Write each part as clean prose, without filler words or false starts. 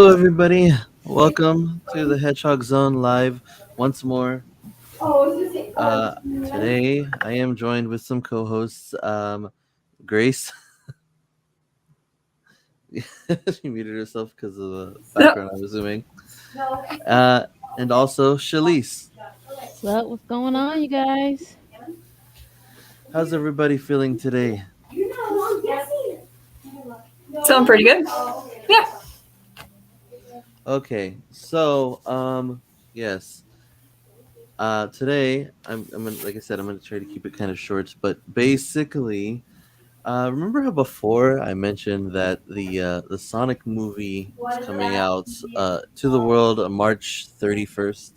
Hello, everybody. Welcome to the Hedgehog Zone live once more. Uh, Today, I am joined with some co-hosts. Grace, she muted herself because of the background. I'm assuming. Uh, and also Shalise. What's up? What's going on, you guys? How's everybody feeling today? Feeling pretty good. Yeah. Okay, so yes. Today I'm gonna, like I said, I'm gonna try to keep it kind of short, but basically. Remember how before I mentioned that the Sonic movie is coming out to the world on March 31st?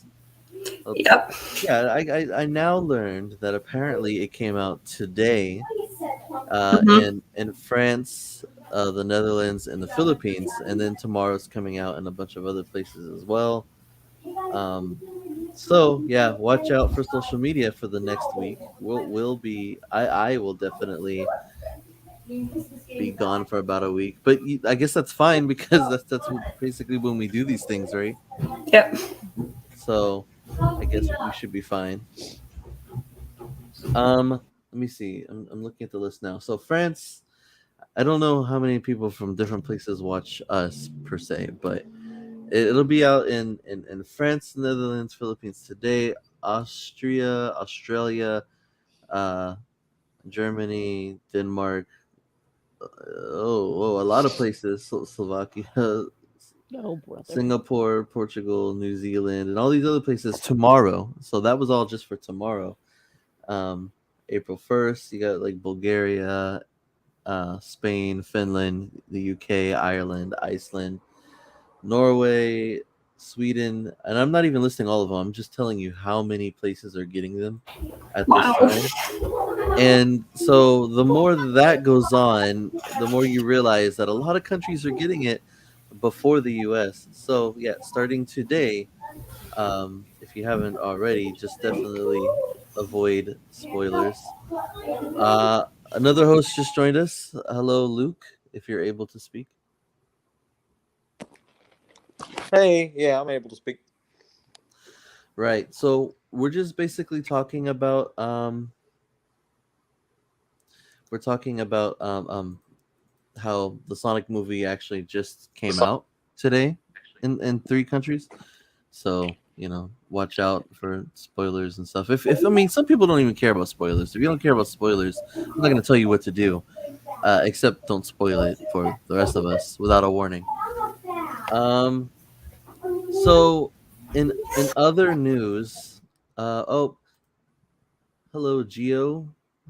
Yep. Yeah, I now learned that apparently it came out today hmm in France, the Netherlands, and the Philippines, and then tomorrow it's coming out in a bunch of other places as well. Um, so yeah, watch out for social media for the next week. We'll be I will definitely be gone for about a week. But I guess that's fine because that's basically when we do these things, right? Yep. So I guess we should be fine. Let me see. I'm looking at the list now. So France, I don't know how many people from different places watch us per se, but it'll be out in France, Netherlands, Philippines today, Austria, Australia, uh, Germany, Denmark. A lot of places. Slovakia, Oh, brother. Singapore, Portugal, New Zealand, and all these other places tomorrow. So that was all just for tomorrow. Um, April 1st, you got like Bulgaria, Spain, Finland, the UK, Ireland, Iceland, Norway, Sweden, and I'm not even listing all of them. I'm just telling you how many places are getting them at this Wow. time. And so the more that goes on, the more you realize that a lot of countries are getting it before the US. So yeah, starting today, if you haven't already, just definitely avoid spoilers. Another host just joined us. Hello, Luke, if you're able to speak. Hey, yeah, I'm able to speak. Right. So we're just basically talking about we're talking about how the Sonic movie actually just came out today in three countries. So watch out for spoilers and stuff. If I mean, some people don't even care about spoilers. If you don't care about spoilers, I'm not gonna tell you what to do. Except don't spoil it for the rest of us without a warning. Um. So in other news, oh, hello Geo.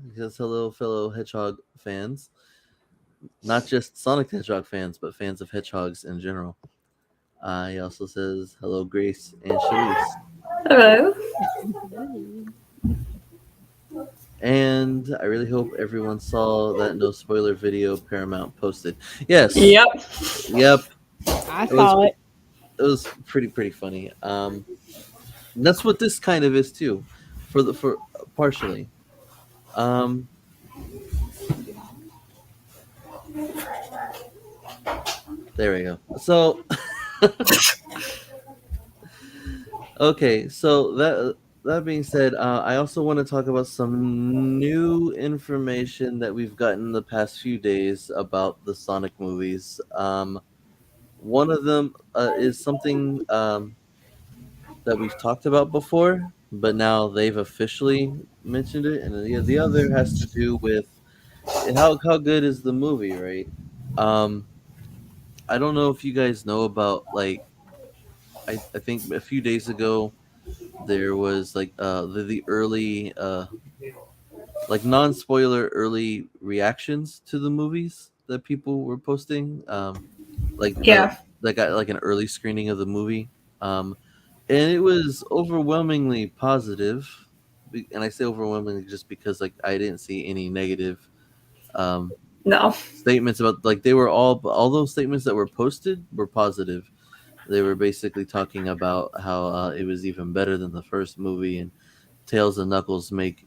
He says hello, fellow Hedgehog fans. Not just Sonic the Hedgehog fans, but fans of hedgehogs in general. He also says hello, Grace and Shalise. Hello. And I really hope everyone saw that no spoiler video Paramount posted. Yes. Yep. Yep. I It was saw it. it was pretty funny. And that's what this kind of is too, for partially. Um. There we go. So okay, so that being said, I also want to talk about some new information that we've gotten in the past few days about the Sonic movies. One of them is something that we've talked about before, but now they've officially mentioned it, and the other has to do with how good is the movie, right? Um, I don't know if you guys know about like I think a few days ago there was like the early like non-spoiler early reactions to the movies that people were posting, like Yeah. that got like an early screening of the movie, um and it was overwhelmingly positive. And I say overwhelmingly just because like I didn't see any negative um No. statements about, like, they were all those statements that were posted were positive. They were basically talking about how it was even better than the first movie, and Tails and Knuckles make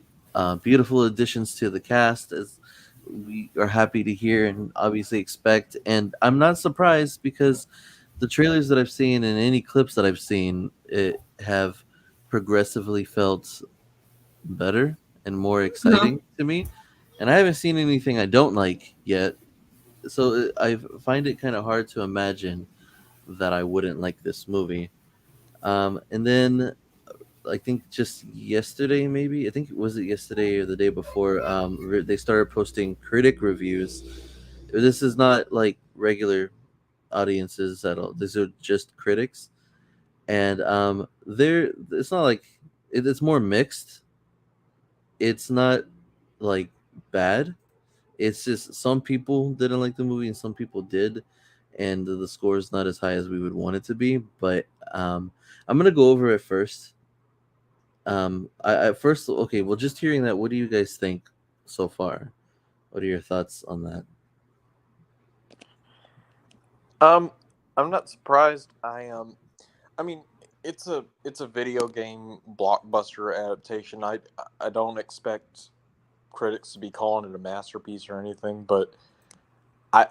beautiful additions to the cast, as we are happy to hear and obviously expect. And I'm not surprised because the trailers that I've seen and any clips that I've seen, it have progressively felt better and more exciting to me. And I haven't seen anything I don't like yet, so I find it kind of hard to imagine that I wouldn't like this movie. And then I think just yesterday, maybe I think was it yesterday or the day before, they started posting critic reviews. This is not like regular audiences at all. These are just critics, and they're it's not like it's more mixed. It's not like bad. It's just some people didn't like the movie and some people did, and the score is not as high as we would want it to be. But I'm gonna go over it first. I first okay. Well, just hearing that, what do you guys think so far? What are your thoughts on that? Um, I'm not surprised. I mean, it's a video game blockbuster adaptation. I don't expect critics to be calling it a masterpiece or anything, but I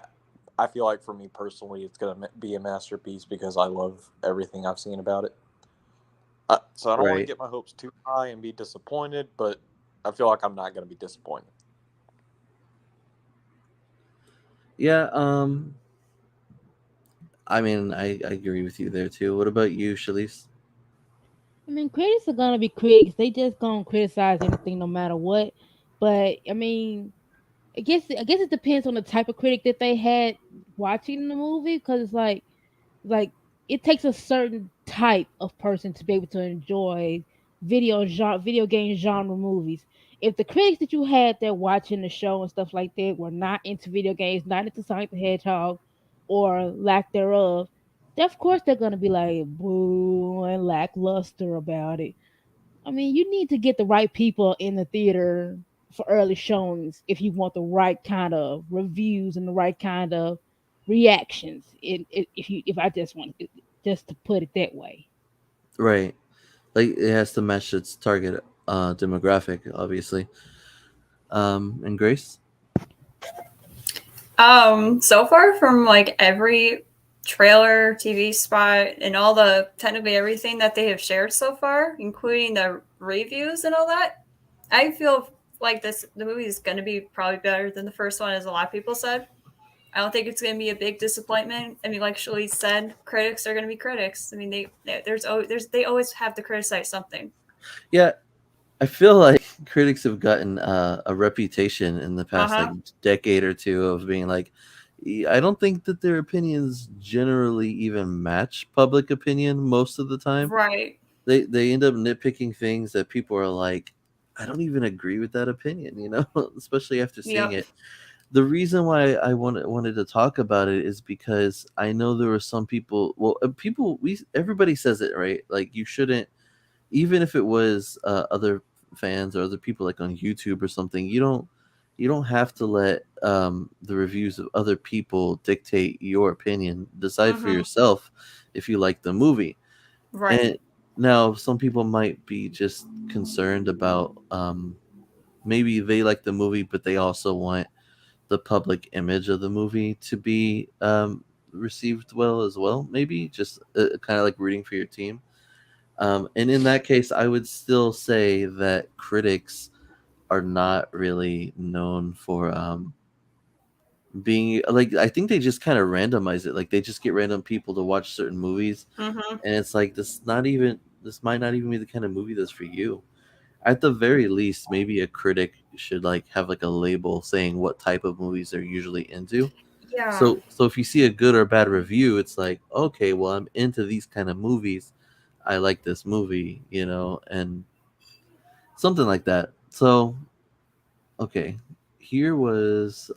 I feel like for me personally, it's gonna be a masterpiece because I love everything I've seen about it. So I don't want to Right. get my hopes too high and be disappointed, but I feel like I'm not gonna be disappointed. Yeah. I mean, I agree with you there too. What about you, Shalise? I mean, critics are gonna be critics. They just gonna criticize anything no matter what. But I mean, I guess it depends on the type of critic that they had watching the movie, because it's like it takes a certain type of person to be able to enjoy video game genre movies. If the critics that you had there watching the show and stuff like that were not into video games, not into Sonic the Hedgehog or lack thereof, then of course they're gonna be like boo and lackluster about it. I mean, you need to get the right people in the theater for early showings if you want the right kind of reviews and the right kind of reactions. If I just want just to put it that way. Right. Like it has to match its target demographic, obviously. And Grace. So far from like every trailer, TV spot, and all the technically everything that they have shared so far, including the reviews and all that, I feel like the movie is going to be probably better than the first one, as a lot of people said. I don't think it's going to be a big disappointment. I mean, like Shalise said, critics are going to be critics. I mean, they always have to criticize something. Yeah, I feel like critics have gotten a reputation in the Uh past like huh. decade or two of being like, I don't think that their opinions generally even match public opinion most of the time. Right. They end up nitpicking things that people are like, I don't even agree with that opinion, especially after seeing Yep. it. The reason why I wanted to talk about it is because I know there were some people. Well, people we everybody says it, right? Like you shouldn't, even if it was other fans or other people like on YouTube or something. You don't have to let the reviews of other people dictate your opinion. Decide for Mm-hmm. yourself if you like the movie. Right. And now some people might be just concerned about maybe they like the movie, but they also want the public image of the movie to be received well as well. Maybe just kind of like rooting for your team. And in that case, I would still say that critics are not really known for being like. I think they just kind of randomize it. Like they just get random people to watch certain movies, Mm-hmm. and it's like this might not even be the kind of movie that's for you. At the very least, maybe a critic should like have like a label saying what type of movies they're usually into. Yeah. So if you see a good or bad review, it's like, okay, well, I'm into these kind of movies. I like this movie, and something like that. So, okay, here was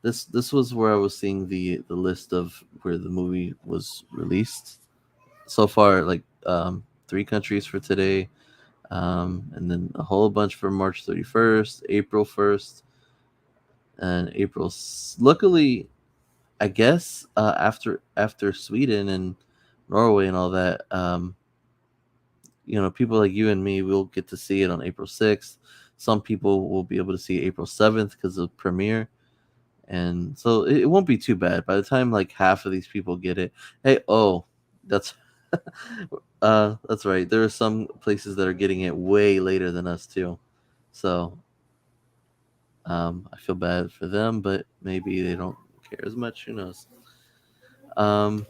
this was where I was seeing the list of where the movie was released so far, like 3 countries for today, and then a whole bunch for March 31st, April 1st, and Luckily, I guess after Sweden and Norway and all that, people like you and me will get to see it on April 6th. Some people will be able to see April 7th because of premiere. and so it won't be too bad by the time like half of these people get it. Hey, oh, that's that's right. There are some places that are getting it way later than us too, so I feel bad for them, but maybe they don't care as much. Who knows? Um,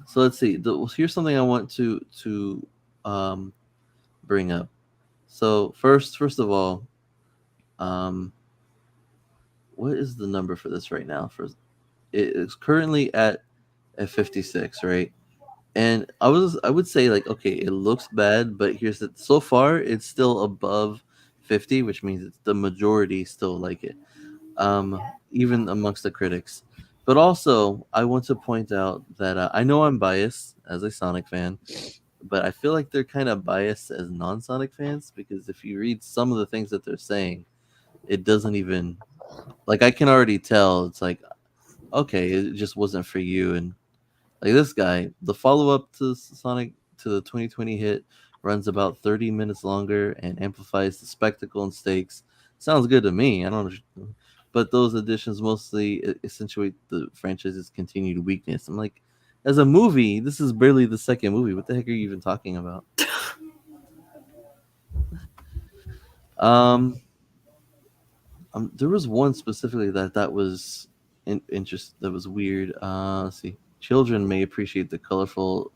so let's see. Here's something I want to um, bring up. So first of all, um, what is the number for this right now? For it is currently at 56, right? And I would say like okay, it looks bad, but here's the so far it's still above 50, which means it's the majority still like it. Even amongst the critics. But also, I want to point out that I know I'm biased as a Sonic fan, but I feel like they're kind of biased as non-Sonic fans because if you read some of the things that they're saying, it doesn't even like I can already tell it's like okay, it just wasn't for you. And like this guy, the follow up to Sonic to the 2020 hit runs about 30 minutes longer and amplifies the spectacle and stakes. Sounds good to me. I don't know. But those additions mostly accentuate the franchise's continued weakness. I'm like, as a movie, this is barely the second movie. What the heck are you even talking about? Um, there was one specifically that was that was weird. Let's see. Children may appreciate the colorful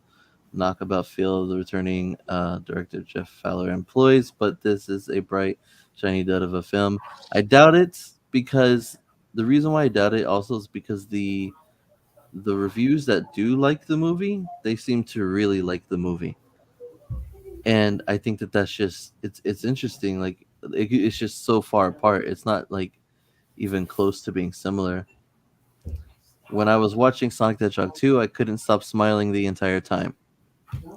knockabout feel of the returning director Jeff Fowler employs, but this is a bright, shiny dud of a film. I doubt it because the reason why I doubt it also is because the reviews that do like the movie, they seem to really like the movie, and I think that that's just it's interesting. Like it's just so far apart. It's not like even close to being similar. When I was watching Sonic the Hedgehog 2, I couldn't stop smiling the entire time.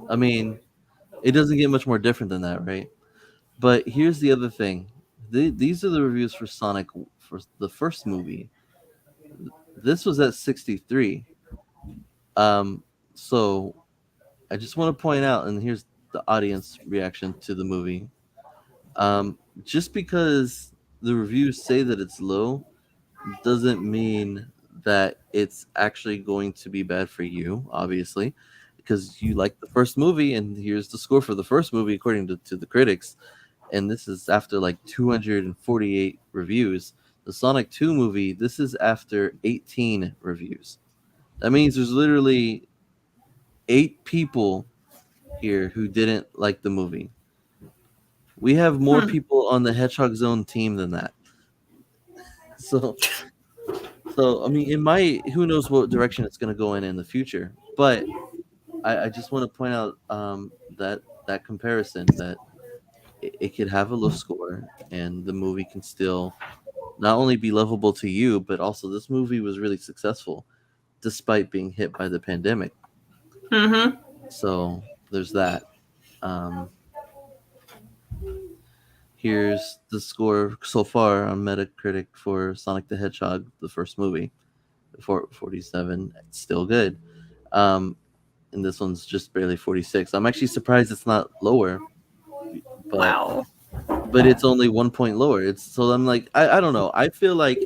I mean, it doesn't get much more different than that, right? But here's the other thing. These are the reviews for Sonic for the first movie. This was at 63. Um, so I just want to point out, and here's the audience reaction to the movie. Just because the reviews say that it's low doesn't mean that it's actually going to be bad for you, obviously, because you like the first movie, and here's the score for the first movie according to the critics. And this is after like 248 reviews. The Sonic 2 movie, this is after 18 reviews. That means there's literally 8 people here who didn't like the movie. We have more people on the Hedgehog Zone team than that. So, I mean, it might. Who knows what direction it's going to go in the future? But I just want to point out that comparison that it could have a low score and the movie can still not only be lovable to you, but also this movie was really successful despite being hit by the pandemic. Mm-hmm. So there's that. Um, Here's the score so far on Metacritic for Sonic the Hedgehog, the first movie, 47. It's still good. Um, and this one's just barely 46. I'm actually surprised it's not lower, but Wow. it's only 1 point lower. It's so I'm like I don't know. I feel like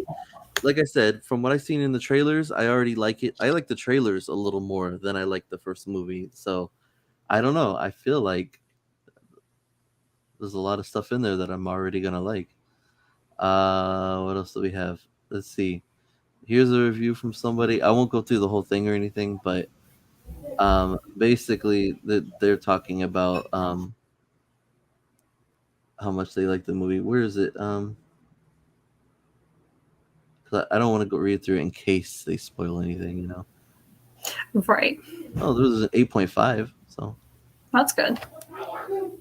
I said, from what I've seen in the trailers, I already like it. I like the trailers a little more than I like the first movie. So I don't know. I feel like there's a lot of stuff in there that I'm already gonna like. What else do we have? Let's see. Here's a review from somebody. I won't go through the whole thing or anything, but basically they're talking about how much they like the movie. Where is it? 'Cause I don't want to go read through it in case they spoil anything. Right. Oh, there was an 8.5. So That's good.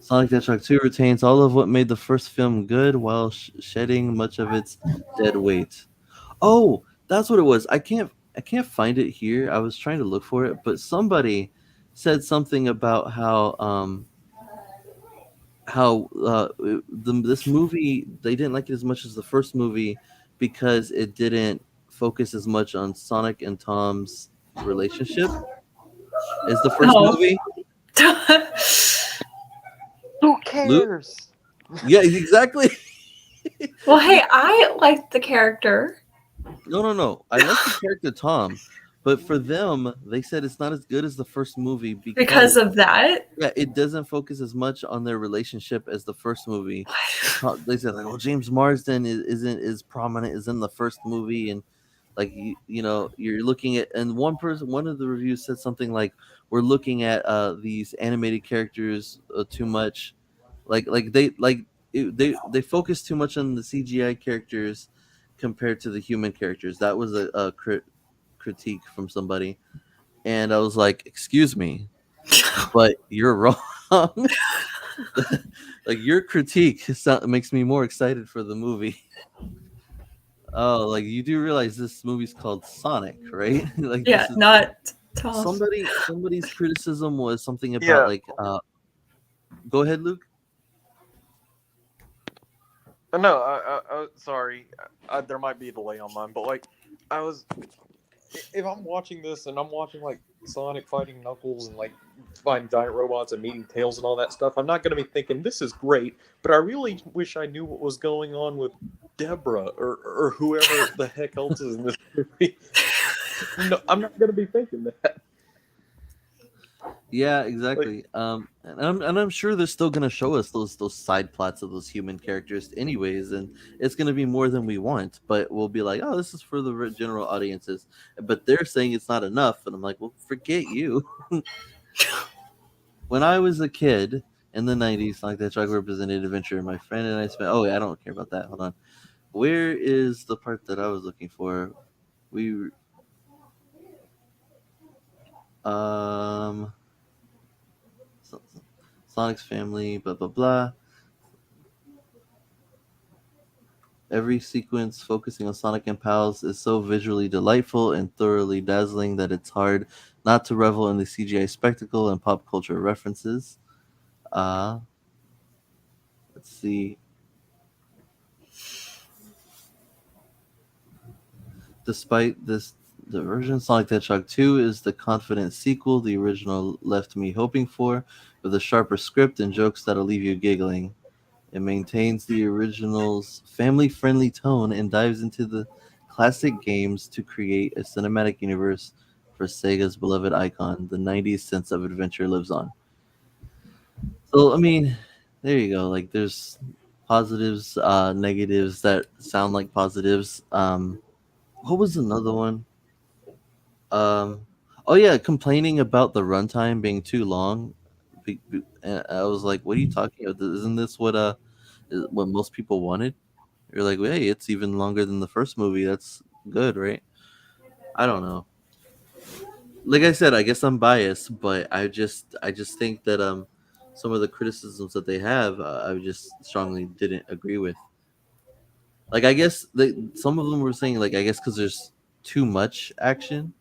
Sonic the Hedgehog 2 retains all of what made the first film good while shedding much of its dead weight. Oh, that's what it was. I can't find it here. I was trying to look for it, but somebody said something about this movie they didn't like it as much as the first movie because it didn't focus as much on Sonic and Tom's relationship as the first Oh. movie. Who Luke? cares? Yeah, exactly. Well, hey, I liked the character. No. I like the character Tom, but for them, they said it's not as good as the first movie Because because of that? yeah, it doesn't focus as much on their relationship as the first movie. They said like, "Oh, James Marsden isn't as prominent as in the first movie," and like you're looking at, and one of the reviews said something like, "We're looking at these animated characters too much, they focus too much on the CGI characters compared to the human characters." That was a critique from somebody, and I was like, "Excuse me, but you're wrong." Like your critique makes me more excited for the movie. Oh, like you do realize this movie's called Sonic, right? Like Yeah, this is not Tom. somebody's criticism was something about Yeah. like go ahead, Luke. No, sorry. There might be a delay on mine, but like, I was if I'm watching this and I'm watching like Sonic fighting Knuckles and like fighting giant robots and meeting Tails and all that stuff, I'm not gonna be thinking this is great. But I really wish I knew what was going on with Deborah or whoever the heck else is in this movie. No, I'm not gonna be thinking that. Yeah, Like, exactly. And I'm sure they're still gonna show us those side plots of those human characters, anyways, and it's gonna be more than we want. But we'll be like, oh, this is for the general audiences. But they're saying it's not enough, and I'm like, well, forget you. When I was a kid in the '90s, like that drug represented adventure, my friend and I spent. Oh, wait, I don't care about that. Hold on. Where is the part that I was looking for? We um Sonic's family, blah blah blah. Every sequence focusing on Sonic and Pals is so visually delightful and thoroughly dazzling that it's hard not to revel in the CGI spectacle and pop culture references. Uh, let's see. Despite this diversion, Sonic the Hedgehog 2 is the confident sequel the original left me hoping for, with a sharper script and jokes that'll leave you giggling. It maintains the original's family friendly tone and dives into the classic games to create a cinematic universe for Sega's beloved icon. The '90s sense of adventure lives on. So, I mean, there you go. Like, there's positives, negatives that sound like positives. What was another one? Um, oh, yeah, complaining about the runtime being too long. I was like, what are you talking about? Isn't this what most people wanted? You're like, well, hey, it's even longer than the first movie. That's good, right? I don't know. Like I said, I guess I'm biased, but I just think that some of the criticisms that they have, I just strongly didn't agree with. Like I guess some of them were saying like I guess because there's too much action.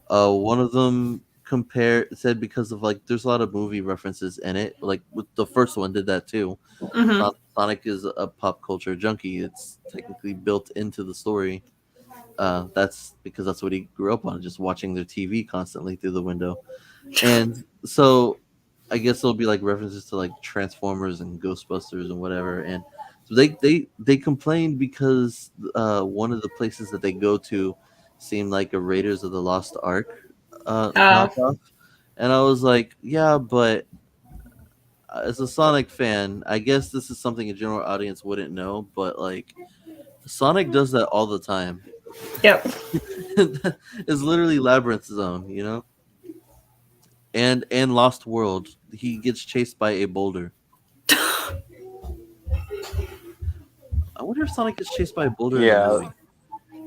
One of them said because of like there's a lot of movie references in it. Like with the first one did that too. Hmm. Sonic is a pop culture junkie. It's technically built into the story. That's because that's what he grew up on, just watching their TV constantly through the window. And so I guess there'll be like references to like Transformers and Ghostbusters and whatever. And so they complained because one of the places that they go to seemed like a Raiders of the Lost Ark Oh, knockoff. And I was like, yeah, but as a Sonic fan, I guess this is something a general audience wouldn't know, but like Sonic does that all the time. yep. It's literally Labyrinth Zone, and Lost World. He gets chased by a boulder. I wonder if Sonic gets chased by a boulder in the yeah, movie.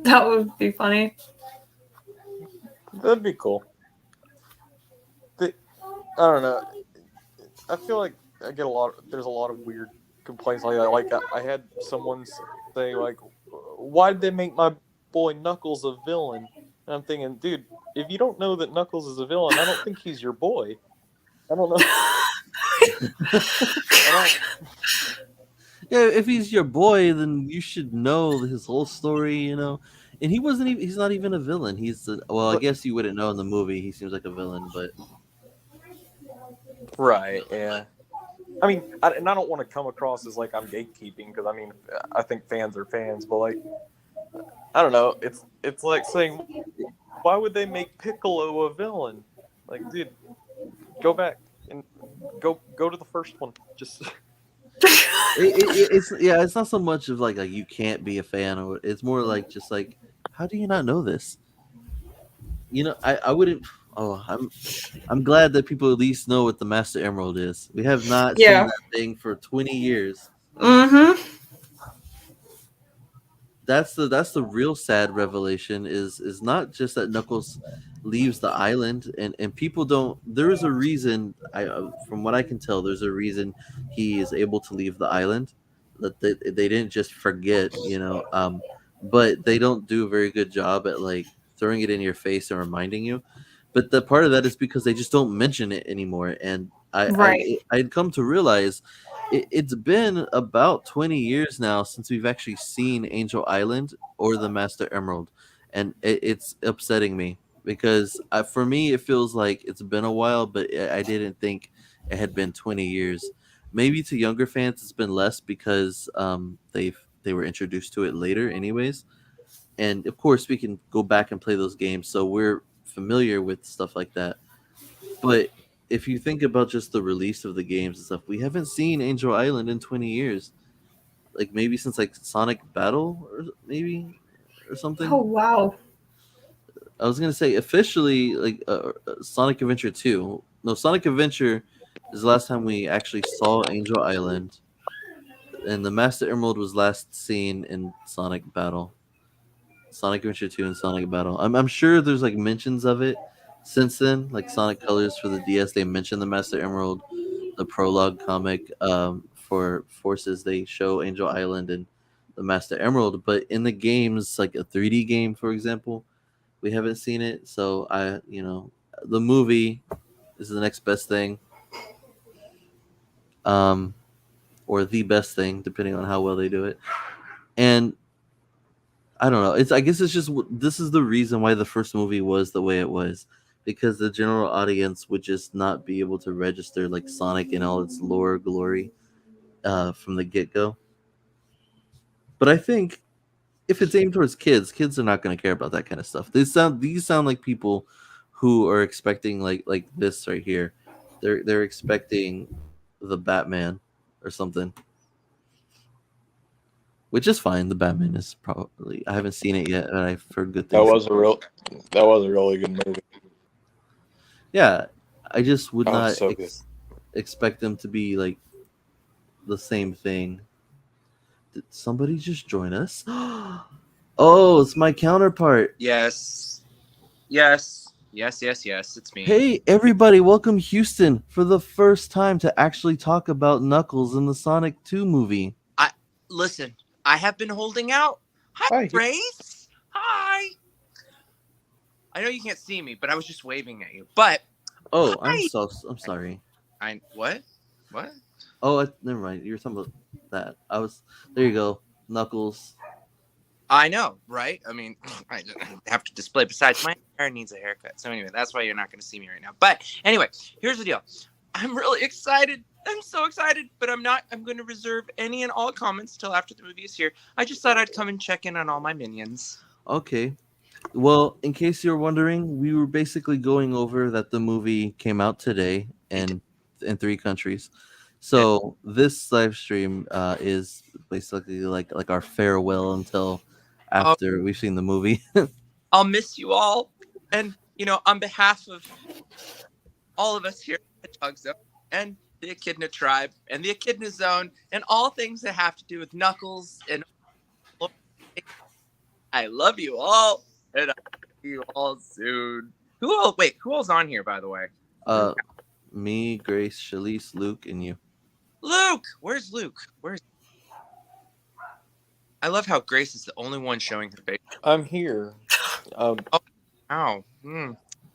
That would be funny. that'd be cool. The, I don't know. I feel like I get a lot. There's a lot of weird complaints like that. Like I had someone say like, "Why did they make my boy Knuckles a villain?" And I'm thinking, dude, if you don't know that Knuckles is a villain, I don't think he's your boy. I don't know. I don't. Yeah, if he's your boy, then you should know his whole story. And he wasn't even. He's not even a villain. Well, I But guess you wouldn't know in the movie. He seems like a villain, but right, yeah. I mean, and I don't want to come across as like I'm gatekeeping because I mean, I think fans are fans, but like I don't know. It's like saying, why would they make Piccolo a villain? Like, dude, go back and go to the first one. Just It's not so much of like you can't be a fan, or it's more like just like, how do you not know this? I wouldn't. Oh, I'm glad that people at least know what the Master Emerald is. We have not seen Yeah. that thing for 20 years. Mm-hmm. That's the real sad revelation is not just that Knuckles leaves the island, and people don't. There is a reason. From what I can tell, there's a reason he is able to leave the island. That they didn't just forget, but they don't do a very good job at like throwing it in your face and reminding you. But the part of that is because they just don't mention it anymore, and Right. I'd come to realize it's been about 20 years now since we've actually seen Angel Island or the Master Emerald, and it's upsetting me because for me it feels like it's been a while, but I didn't think it had been 20 years. Maybe to younger fans it's been less because they were introduced to it later, anyways. And of course, we can go back and play those games, so we're familiar with stuff like that. But if you think about just the release of the games and stuff, we haven't seen Angel Island in 20 years. Like maybe since like Sonic Battle or maybe or Oh something. wow. I was gonna say officially like Sonic Adventure 2. No, Sonic Adventure is the last time we actually saw Angel Island, and the Master Emerald was last seen in Sonic Battle. Sonic Adventure 2 and Sonic Battle. I'm sure there's like mentions of it since then, like Sonic Colors for the DS. They mentioned the Master Emerald, the prologue comic for Forces. They show Angel Island and the Master Emerald, but in the games, like a 3D game, for example, we haven't seen it. So the movie is the next best thing, um, or the best thing, depending on how well they do it. And I don't know. I guess it's just this is the reason why the first movie was the way it was, because the general audience would just not be able to register like Sonic in all its lore glory from the get go. But I think if it's aimed towards kids, kids are not going to care about that kind of stuff. These sound like people who are expecting like this right here. They're expecting the Batman or something, which is fine. The Batman is probably I haven't seen it yet, and I've heard good that things. that was a really good movie. Yeah, I just would Oh, not so good. expect them to be like the same thing. Did somebody just join us? Oh, it's my counterpart. Yes. Yes. Yes, yes, yes. It's me. Hey, everybody, welcome Houston for the first time to actually talk about Knuckles in the Sonic 2 movie. Listen, I have been holding out. Hi, Hi. Grace. Hi. I know you can't see me, but I was just waving at you. But Oh, hi. I'm sorry. What? What? Oh, never mind. You were talking about that. There you go. Knuckles. I know, right? I mean, I have to display. Besides, my hair needs a haircut. So anyway, that's why you're not going to see me right now. But anyway, here's the deal. I'm really excited. I'm so excited, but I'm not. I'm going to reserve any and all comments till after the movie is here. I just thought I'd come and check in on all my minions. Okay. Well, in case you're wondering, we were basically going over that the movie came out today in 3 countries. So this live stream is basically like our farewell until after we've seen the movie. I'll miss you all. And, on behalf of all of us here at Hedgehog Zone and the Echidna Tribe and the Echidna Zone and all things that have to do with Knuckles and I love you all and I'll see you all soon. Who all's on here, by the way? Me, Grace, Shalise, Luke, and you. Luke! Where's Luke? I love how Grace is the only one showing her face. I'm here. Ow.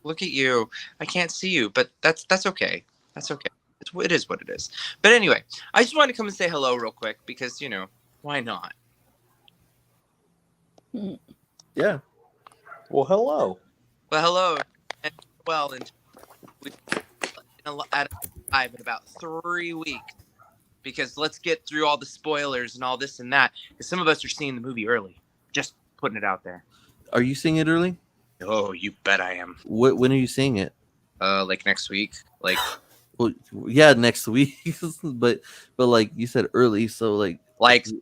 Look at you. I can't see you, but that's okay. That's okay. It is what it is. But anyway, I just wanted to come and say hello real quick because, why not? Yeah. Well, hello. Well, hello. And we've at live in about 3 weeks because let's get through all the spoilers and all this and that because some of us are seeing the movie early. Just putting it out there. Are you seeing it early? Oh, you bet I am. When are you seeing it? Like next week. Like Well, yeah, next week. but like you said early, so like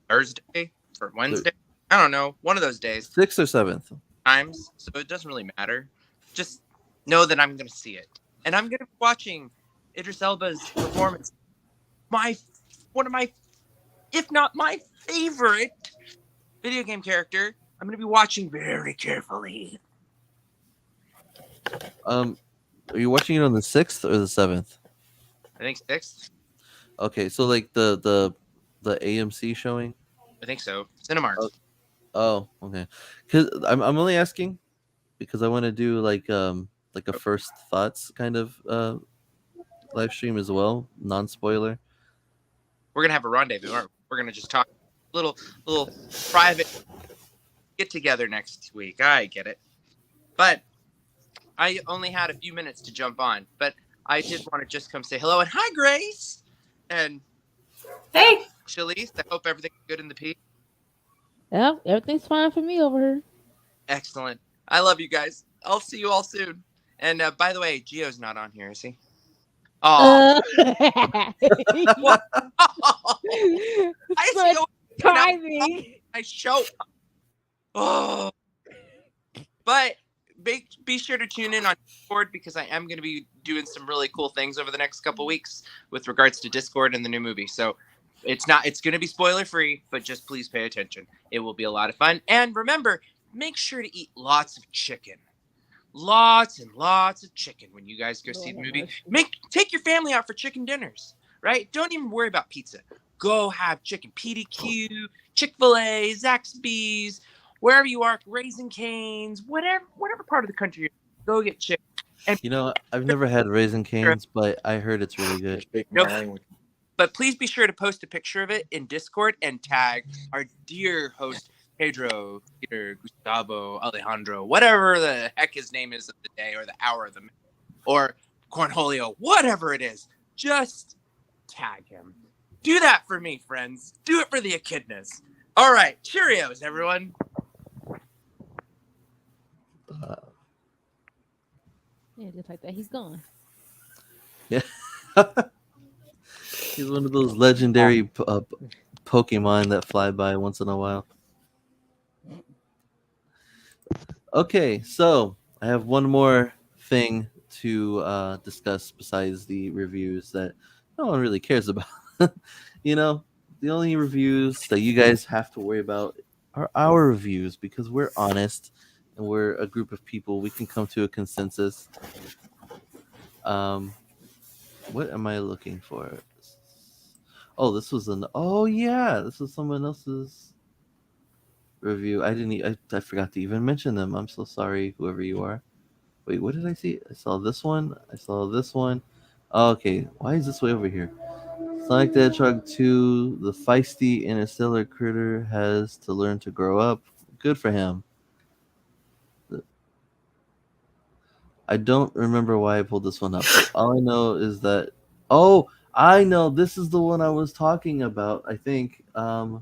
Thursday or Wednesday. I don't know. One of those days. 6th or 7th. Times, so it doesn't really matter. Just know that I'm going to see it, and I'm going to be watching Idris Elba's performance. One of my, if not my favorite video game character. I'm going to be watching very carefully. Are you watching it on the 6th or the 7th? I think 6th. Okay, so like the AMC showing. I think so. Cinemark. Oh, okay. Because I'm only asking because I want to do like a first thoughts kind of live stream as well, non-spoiler. We're gonna have a rendezvous, aren't we? We're gonna just talk little private get together next week. I get it, but I only had a few minutes to jump on. But I did want to just come say hello and hi, Grace, and Hey, Shalise. I hope everything's good in the P. Yeah, everything's fine for me over here. Excellent. I love you guys. I'll see you all soon. And by the way, Gio's not on here, is he? Oh, What? I Such see. timing. I show. Oh, but be sure to tune in on Discord because I am going to be doing some really cool things over the next couple weeks with regards to Discord and the new movie. So it's going to be spoiler free, but just please pay attention. It will be a lot of fun. And remember, make sure to eat lots of chicken. Lots and lots of chicken when you guys go see the movie. Take your family out for chicken dinners, right? Don't even worry about pizza. Go have chicken. PDQ, Chick-fil-A, Zaxby's, wherever you are, Raising Cane's, whatever part of the country you're in, go get chicken. And I've never had Raising Cane's, but I heard it's really good. Nope. But please be sure to post a picture of it in Discord and tag our dear host, Pedro, Peter, Gustavo, Alejandro, whatever the heck his name is of the day or the hour of the minute, or Cornholio, whatever it is. Just tag him. Do that for me, friends. Do it for the echidnas. All right. Cheerios, everyone. Yeah, just like that, he's gone. Yeah. He's one of those legendary Pokemon that fly by once in a while. Okay, so I have one more thing to discuss besides the reviews that no one really cares about. The only reviews that you guys have to worry about are our reviews because we're honest and we're a group of people. We can come to a consensus. What am I looking for? Oh, this was this was someone else's review. I forgot to even mention them. I'm so sorry, whoever you are. Wait, what did I see? I saw this one. Oh, okay, why is this way over here? Sonic the Hedgehog 2, the feisty interstellar critter has to learn to grow up. Good for him. I don't remember why I pulled this one up. All I know is that I know this is the one I was talking about. I think I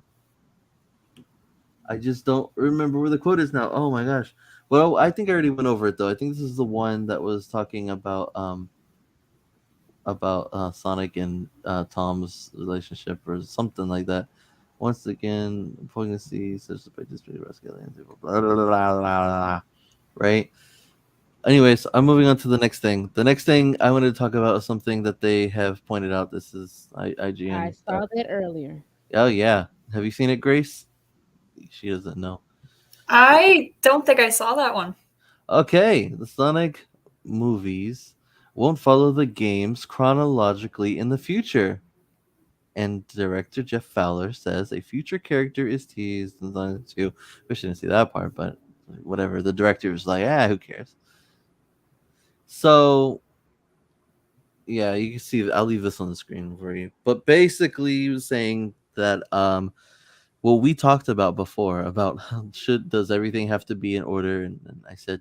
just don't remember where the quote is now. Oh my gosh. Well, I think I already went over it though. I think this is the one that was talking about Sonic and Tom's relationship or something like that. Once again, pregnancy, such a blah, blah, blah, blah, blah, right? Anyways, I'm moving on to the next thing. The next thing I wanted to talk about is something that they have pointed out. This is IGN. I saw that earlier. Oh yeah, have you seen it, Grace? She doesn't know. I don't think I saw that one. Okay, the Sonic movies won't follow the games chronologically in the future. And director Jeff Fowler says a future character is teased in Sonic 2. We shouldn't see that part, but whatever. The director was like, who cares? So, yeah, you can see. I'll leave this on the screen for you. But basically, he was saying that what we talked about before about does everything have to be in order? And I said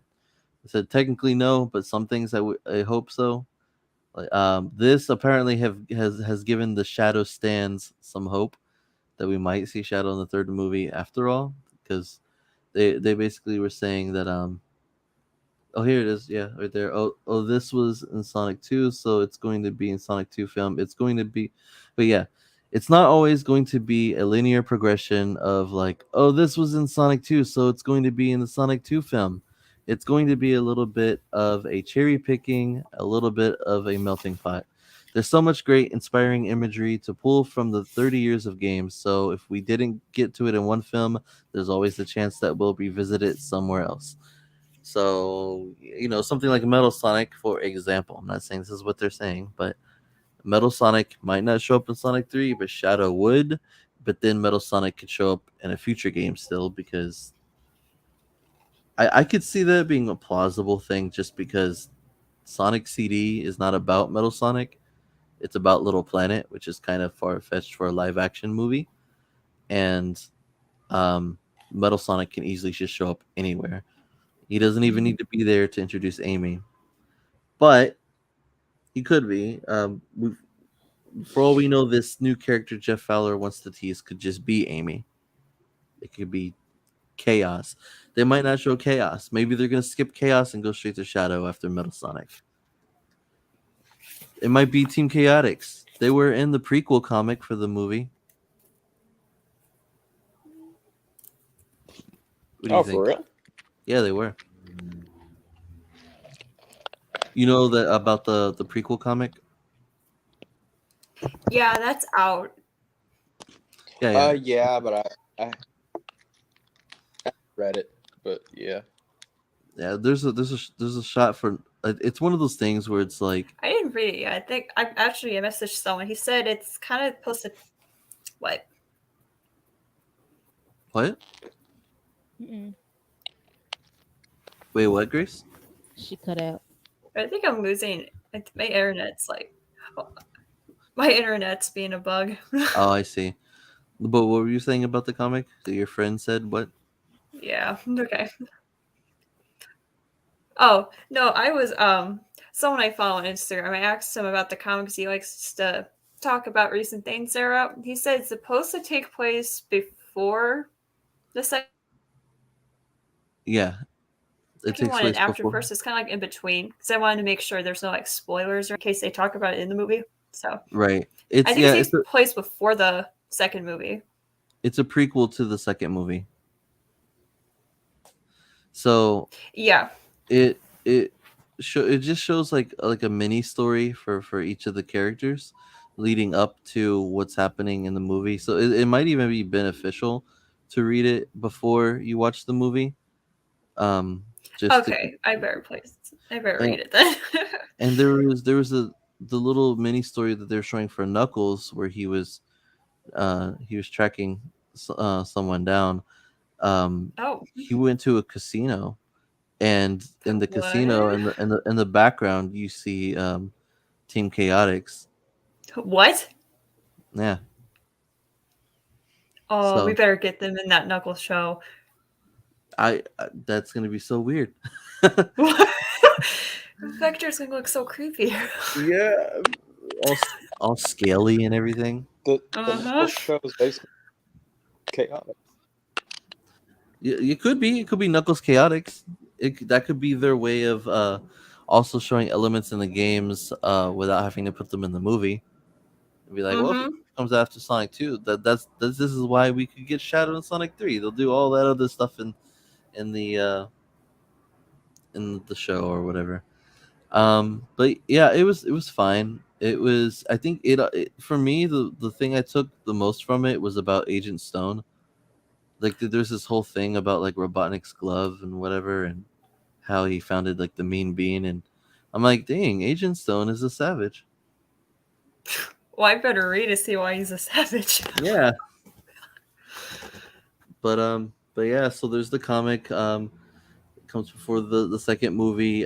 technically no, but some things I hope so. Like this apparently has given the Shadow stands some hope that we might see Shadow in the third movie after all, because They basically were saying that oh, here it is. Yeah, right there. Oh, this was in Sonic 2, so it's going to be in Sonic 2 film. It's going to be, but yeah, it's not always going to be a linear progression of like, oh, this was in Sonic 2, so it's going to be in the Sonic 2 film. It's going to be a little bit of a cherry picking, a little bit of a melting pot. There's so much great, inspiring imagery to pull from the 30 years of games. So if we didn't get to it in one film, there's always the chance that we'll revisit it somewhere else. So, something like Metal Sonic, for example. I'm not saying this is what they're saying, but Metal Sonic might not show up in Sonic 3, but Shadow would. But then Metal Sonic could show up in a future game still, because I could see that being a plausible thing, just because Sonic CD is not about Metal Sonic. It's about Little Planet, which is kind of far fetched for a live action movie. And um, Metal Sonic can easily just show up anywhere. He doesn't even need to be there to introduce Amy, but he could be. For all we know, this new character Jeff Fowler wants to tease could just be Amy. It could be Chaos. They might not show Chaos. Maybe they're gonna skip Chaos and go straight to Shadow after Metal Sonic. It might be Team Chaotix. They were in the prequel comic for the movie. What do you Oh, think? for real? Yeah, they were. You know that about the prequel comic? Yeah, that's out. Yeah. Yeah, but I read it, but yeah. Yeah, there's a shot for it's one of those things where it's like, I didn't read it yet. I think I messaged someone. He said it's kind of supposed to what? what? Mm-mm. Wait, what, Grace? She cut out. I think I'm losing my internet's like my internet's being a bug. Oh, I see. But what were you saying about the comic? That your friend said what? Yeah. Okay. Oh no, I was someone I follow on Instagram. I asked him about the comics. He likes to talk about recent things that are out. He said it's supposed to take place before the second Yeah, it takes one and place after before. first. It's kind of like in between because I wanted to make sure there's no like spoilers or in case they talk about it in the movie. So Right. I think it takes place before the second movie. It's a prequel to the second movie. So Yeah. it it just shows like a mini story for each of the characters leading up to what's happening in the movie. So it might even be beneficial to read it before you watch the movie. Just to Okay. I better and, read it then. and there was the little mini story that they're showing for Knuckles where he was tracking someone down. Oh. He went to a casino, and in the casino, What? in the background, you see Team Chaotix. What? Yeah. Oh, we So better get them in that Knuckles show. I that's gonna be so weird. Vector's gonna look so creepy. Yeah, all all scaly and everything. The Uh-huh. show is basically chaotic. It could be Knuckles Chaotix. That could be their way of also showing elements in the games without having to put them in the movie. And be like, well, if it Mm-hmm. comes after Sonic 2, this is why we could get Shadow in Sonic 3. They'll do all that other stuff in the show or whatever. But yeah, it was fine. It was, I think for me, the thing I took the most from it was about Agent Stone. Like there's this whole thing about like Robotnik's glove and whatever, and how he founded like the Mean Bean, and I'm like, dang, Agent Stone is a savage. Well, I better read to see why he's a savage. Yeah. But yeah, so there's the comic. It comes before the second movie.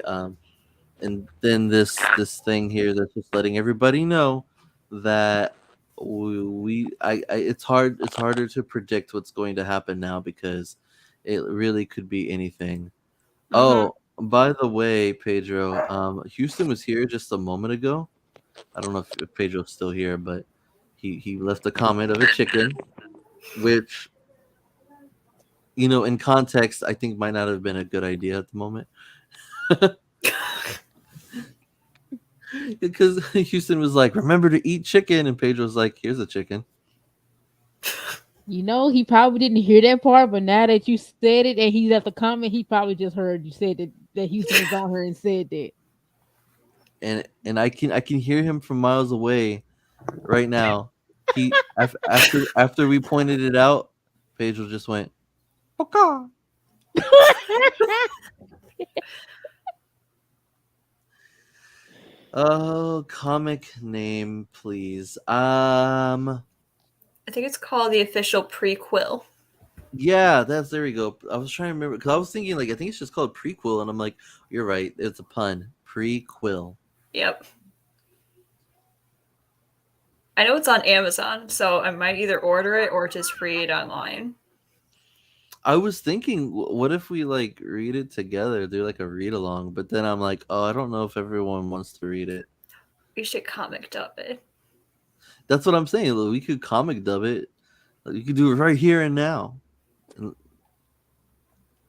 And then this thing here that's just letting everybody know that it's harder to predict what's going to happen now, because it really could be anything. Mm-hmm. Oh, by the way, Pedro, Houston was here just a moment ago. I don't know if Pedro's still here, but he left a comment of a chicken, which in context, I think might not have been a good idea at the moment. Because Houston was like, "Remember to eat chicken," and Pedro was like, "Here's a chicken." He probably didn't hear that part, but now that you said it and he's at the comment, he probably just heard you said that Houston was on her and said that. And I can hear him from miles away right now. After we pointed it out, Pedro just went, "Poka." Oh, comic name, please. I think it's called the official Prequel. Yeah, there we go. I was trying to remember because I was thinking like I think it's just called Prequel, and I'm like, you're right, it's a pun. Prequel. Yep. I know it's on Amazon, so I might either order it or just read it online. I was thinking, what if we like read it together, do like a read along? But then I'm like, oh, I don't know if everyone wants to read it. We should comic dub it. That's what I'm saying. We could comic dub it. You could do it right here and now.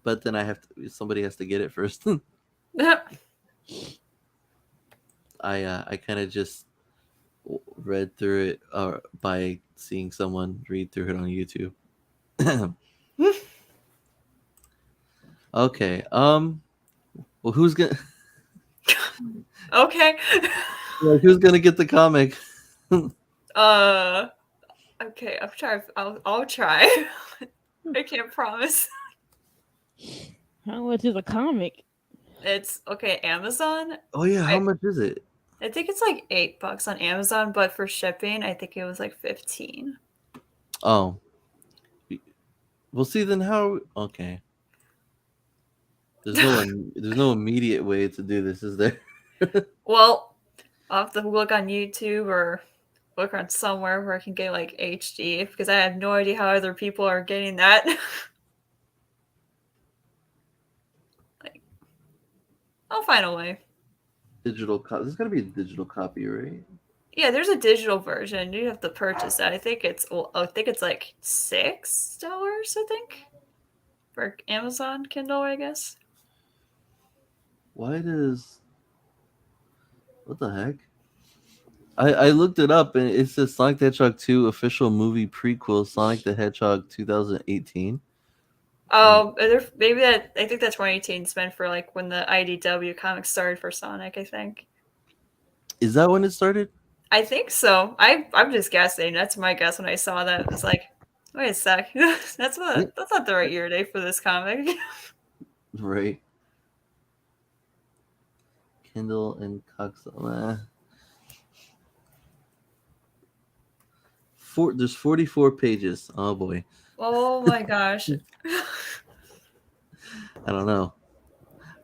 But then somebody has to get it first. I kind of just read through it by seeing someone read through it on YouTube. Okay. Well, who's gonna? Okay. Like, who's gonna get the comic? Okay. I'll try. I can't promise. How much is a comic? It's okay. Amazon. Oh yeah, how much is it? I think it's like $8 on Amazon, but for shipping, I think it was like 15. Oh. Well, see then how? Okay. There's no immediate way to do this, is there? Well, I'll have to look on YouTube or look on somewhere where I can get like HD because I have no idea how other people are getting that. Like, I'll find a way. Digital copy. There's gotta be a digital copy, right? Yeah, there's a digital version. You have to purchase that. I think it's like $6. I think for Amazon Kindle, I guess. What the heck? I looked it up and it says Sonic the Hedgehog 2 official movie prequel, Sonic the Hedgehog 2018. Oh, maybe that. I think that 2018 is meant for like when the IDW comics started for Sonic. I think. Is that when it started? I think so. I'm just guessing. That's my guess when I saw that. It was like, wait a sec. That's not the right year date for this comic. Right. Kindle and Cox. There's 44 pages. Oh boy. Oh my gosh. I don't know.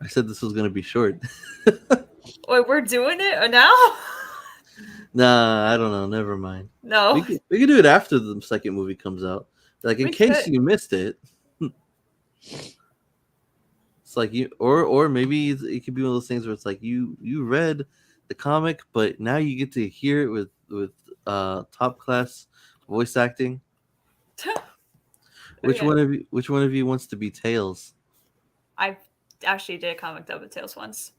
I said this was gonna be short. Wait, we're doing it now? Nah, I don't know. Never mind. No. We could do it after the second movie comes out. Like in case you missed it. It's like or maybe it could be one of those things where it's like you read the comic, but now you get to hear it with top class voice acting. Which one of you wants to be Tails? I actually did a comic dub with Tails once.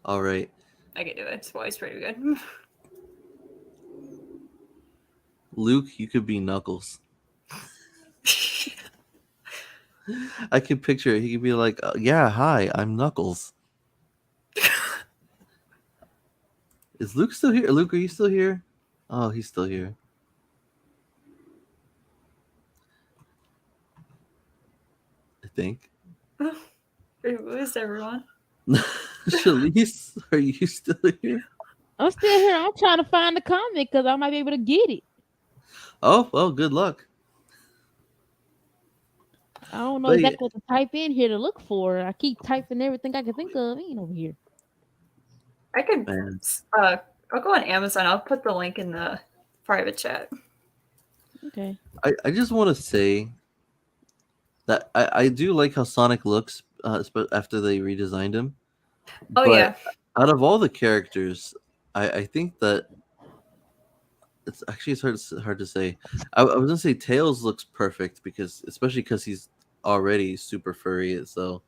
All right. I can do it. His voice pretty good. Luke, you could be Knuckles. I can picture it. He could be like, "Yeah, hi, I'm Knuckles." Is Luke still here? Luke, are you still here? Oh, he's still here. I think. Who's everyone? Shalise, are you still here? I'm still here. I'm trying to find the comic because I might be able to get it. Oh, well, good luck. I don't know exactly what to type in here to look for. I keep typing everything I can think of. Ain't over here. I could. I'll go on Amazon. I'll put the link in the private chat. Okay. I just want to say that I do like how Sonic looks after they redesigned him. Oh, but yeah. Out of all the characters, I think that it's hard to say. I was gonna say Tails looks perfect because especially because he's already super furry, so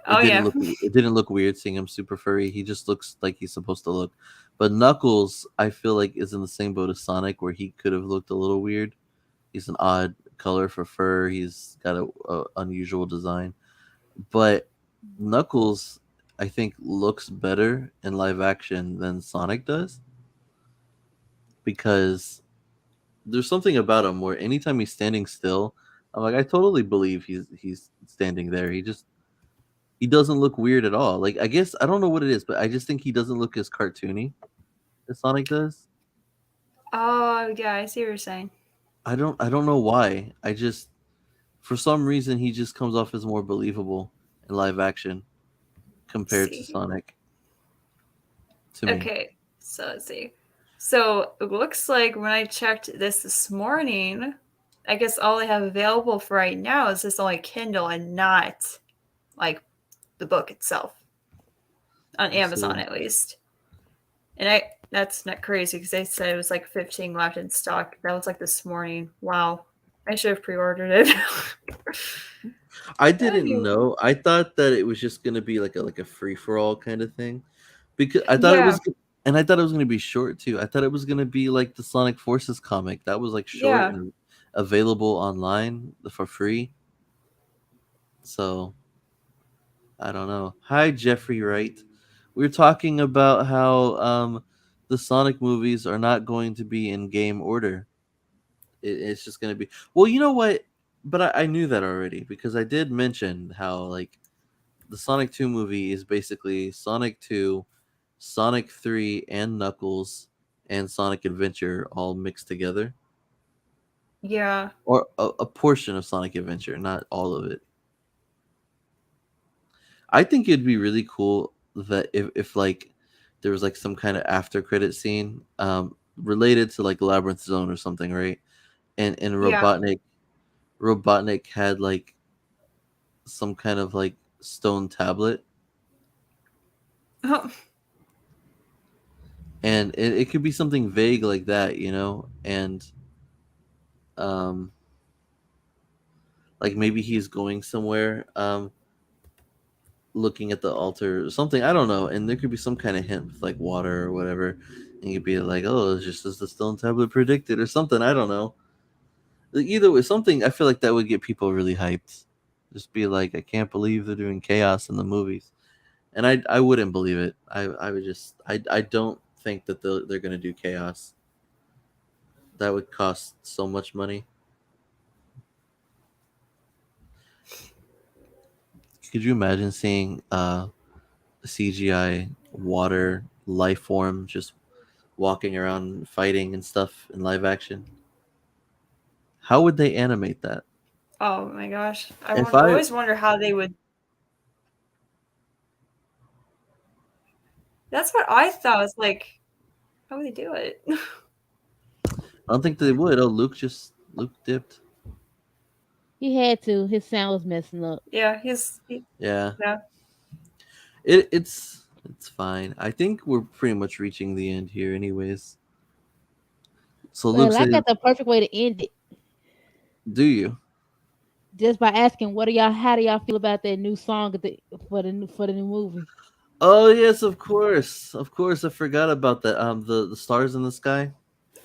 Oh yeah. it didn't look weird seeing him super furry. He just looks like he's supposed to look. But Knuckles, I feel like is in the same boat as Sonic, where he could have looked a little weird. He's an odd color for fur. He's got a unusual design, but Knuckles, I think, looks better in live action than Sonic does because there's something about him where anytime he's standing still, I'm like, I totally believe he's standing there. He doesn't look weird at all. Like I guess I don't know what it is, but I just think he doesn't look as cartoony as Sonic does. Oh yeah, I see what you're saying. I don't know why. I just for some reason he just comes off as more believable in live action Let's compared to see. Sonic to me. Okay, so let's see. So it looks like when I checked this morning, I guess all I have available for right now is just only Kindle and not like the book itself on I Amazon see. at least. And I that's not crazy because they said it was like 15 left in stock. That was like this morning. Wow, I should have pre-ordered it. I didn't Anyway, know. I thought that it was just gonna be like a free for all kind of thing, because I thought it yeah, was, and I thought it was gonna be short too. I thought it was gonna be like the Sonic Forces comic that was like short yeah. and available online for free. So I don't know. Hi, Jeffrey Wright. We are talking about how the Sonic movies are not going to be in game order. It's just going to be. Well, you know what? But I knew that already because I did mention how like the Sonic 2 movie is basically Sonic 2, Sonic 3, and Knuckles and Sonic Adventure all mixed together, Yeah. or a portion of Sonic Adventure, not all of it. I think it'd be really cool that if like there was like some kind of after credit scene related to like Labyrinth Zone or something, right? And Yeah. Robotnik had like some kind of like stone tablet, Oh, and it could be something vague like that, you know, and um like maybe he's going somewhere looking at the altar or something, I don't know, and there could be some kind of hint with like water or whatever, and you'd be like, oh, it's just as the stone tablet predicted or something, I don't know. Either way, something I feel like that would get people really hyped. Just be like, I can't believe they're doing chaos in the movies, and I wouldn't believe it. I would just I don't think that they're gonna do chaos. That would cost so much money. Could you imagine seeing CGI water life form just walking around fighting and stuff in live action? How would they animate that? oh my gosh. If I I always wonder how they would. That's what I thought. Was like, how would they do it? I don't think they would. Oh, Luke dipped. He had to. His sound was messing up. Yeah, Yeah. yeah. It's fine. I think we're pretty much reaching the end here, anyways. So Luke Well, I says, got the perfect way to end it. "Do you?" Just by asking, what do y'all? How do y'all feel about that new song for the new movie? Oh yes, of course, of course. I forgot about that. The stars in the sky.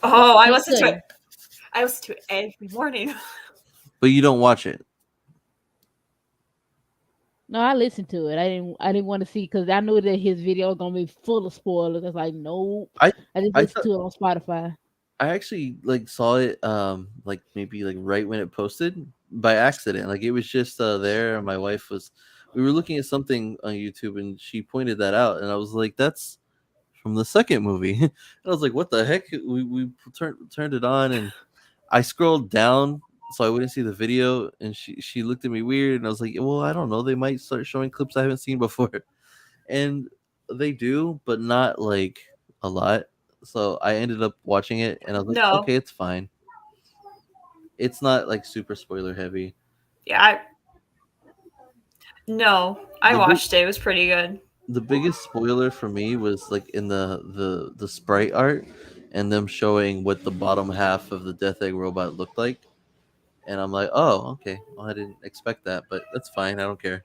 Oh, I He listen to it. couldn't. I listen to it every morning. But you don't watch it. No, I listened to it. I didn't want to see because I knew that his video was gonna be full of spoilers. I was like, nope. I I just I listened thought to it on Spotify. I actually like saw it like maybe like right when it posted by accident. Like it was just there, and my wife was we were looking at something on YouTube and she pointed that out, and I was like, that's from the second movie. And I was like, what the heck? We turned it on, and I scrolled down so I wouldn't see the video, and she looked at me weird, and I was like, well, I don't know, they might start showing clips I haven't seen before, and they do, but not like a lot. So I ended up watching it, and I was like, No, okay, it's fine. It's not like super spoiler heavy. yeah, no. I The big watched it. It was pretty good. the biggest spoiler for me was like in the sprite art. and them showing what the bottom half of the Death Egg robot looked like, and I'm like, oh, okay. Well, I didn't expect that, but that's fine. I don't care.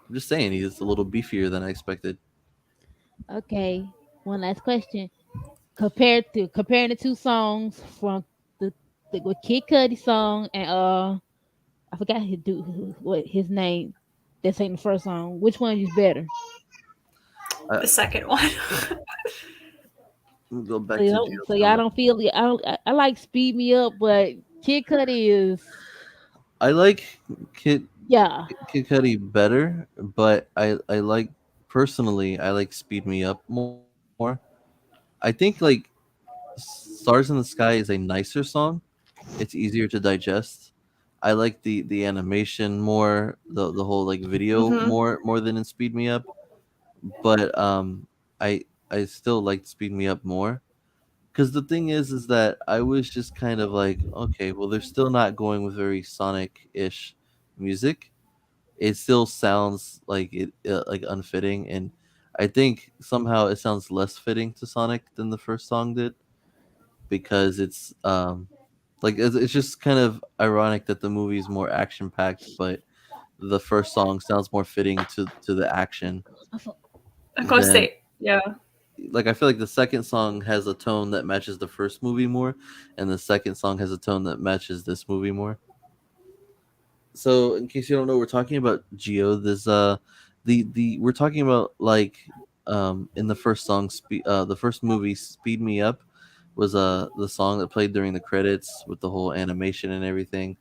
I'm just saying he's a little beefier than I expected. Okay, one last question. Comparing the two songs from the with Kid Cudi song and I forgot his dude what his name. That's ain't the first song. Which one is better? I, The second one. I'm gonna go So back to y'all, jail so y'all time. don't feel I don't I like Speed Me Up, but Kid Cudi is I like Kid yeah. Kid Cudi better, but I like personally I like Speed Me Up more. I think like Stars in the Sky is a nicer song. It's easier to digest. I like the animation more, the whole like video Hmm. more than in Speed Me Up. But I still liked Speed Me Up more. Because the thing is that I was just kind of like, okay, well, they're still not going with very Sonic-ish music. It still sounds like it like unfitting, and I think somehow it sounds less fitting to Sonic than the first song did because it's like it's just kind of ironic that the movie is more action packed, but the first song sounds more fitting to the action Of course than they. Yeah. like I feel like the second song has a tone that matches the first movie more, and the second song has a tone that matches this movie more. So, in case you don't know, we're talking about Geo. This the we're talking about like in the first song, the first movie, Speed Me Up, was the song that played during the credits with the whole animation and everything.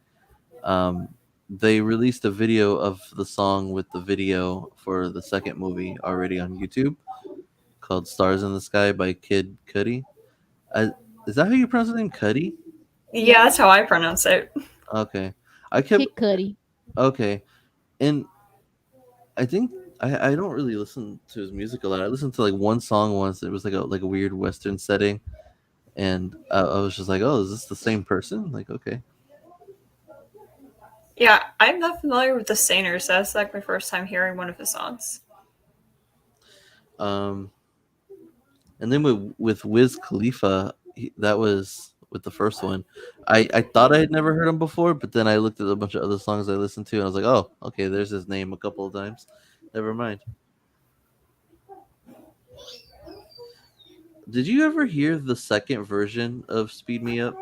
Um, they released a video of the song with the video for the second movie already on YouTube called "Stars in the Sky" by Kid Cudi. I, is that how you pronounce the name, Cudi? Yeah, Yeah. that's how I pronounce it. Okay, I kept Kid Cudi. okay, and I think I don't really listen to his music a lot. I listened to like one song once. It was like a weird Western setting, and I was just like, oh, is this the same person? Like, okay. Yeah, I'm not familiar with the singers. That's like my first time hearing one of his songs. Um, and then with Wiz Khalifa, that was with the first one. I thought I had never heard him before, but then I looked at a bunch of other songs I listened to, and I was like, oh, okay, there's his name a couple of times. Never mind. Did you ever hear the second version of Speed Me Up?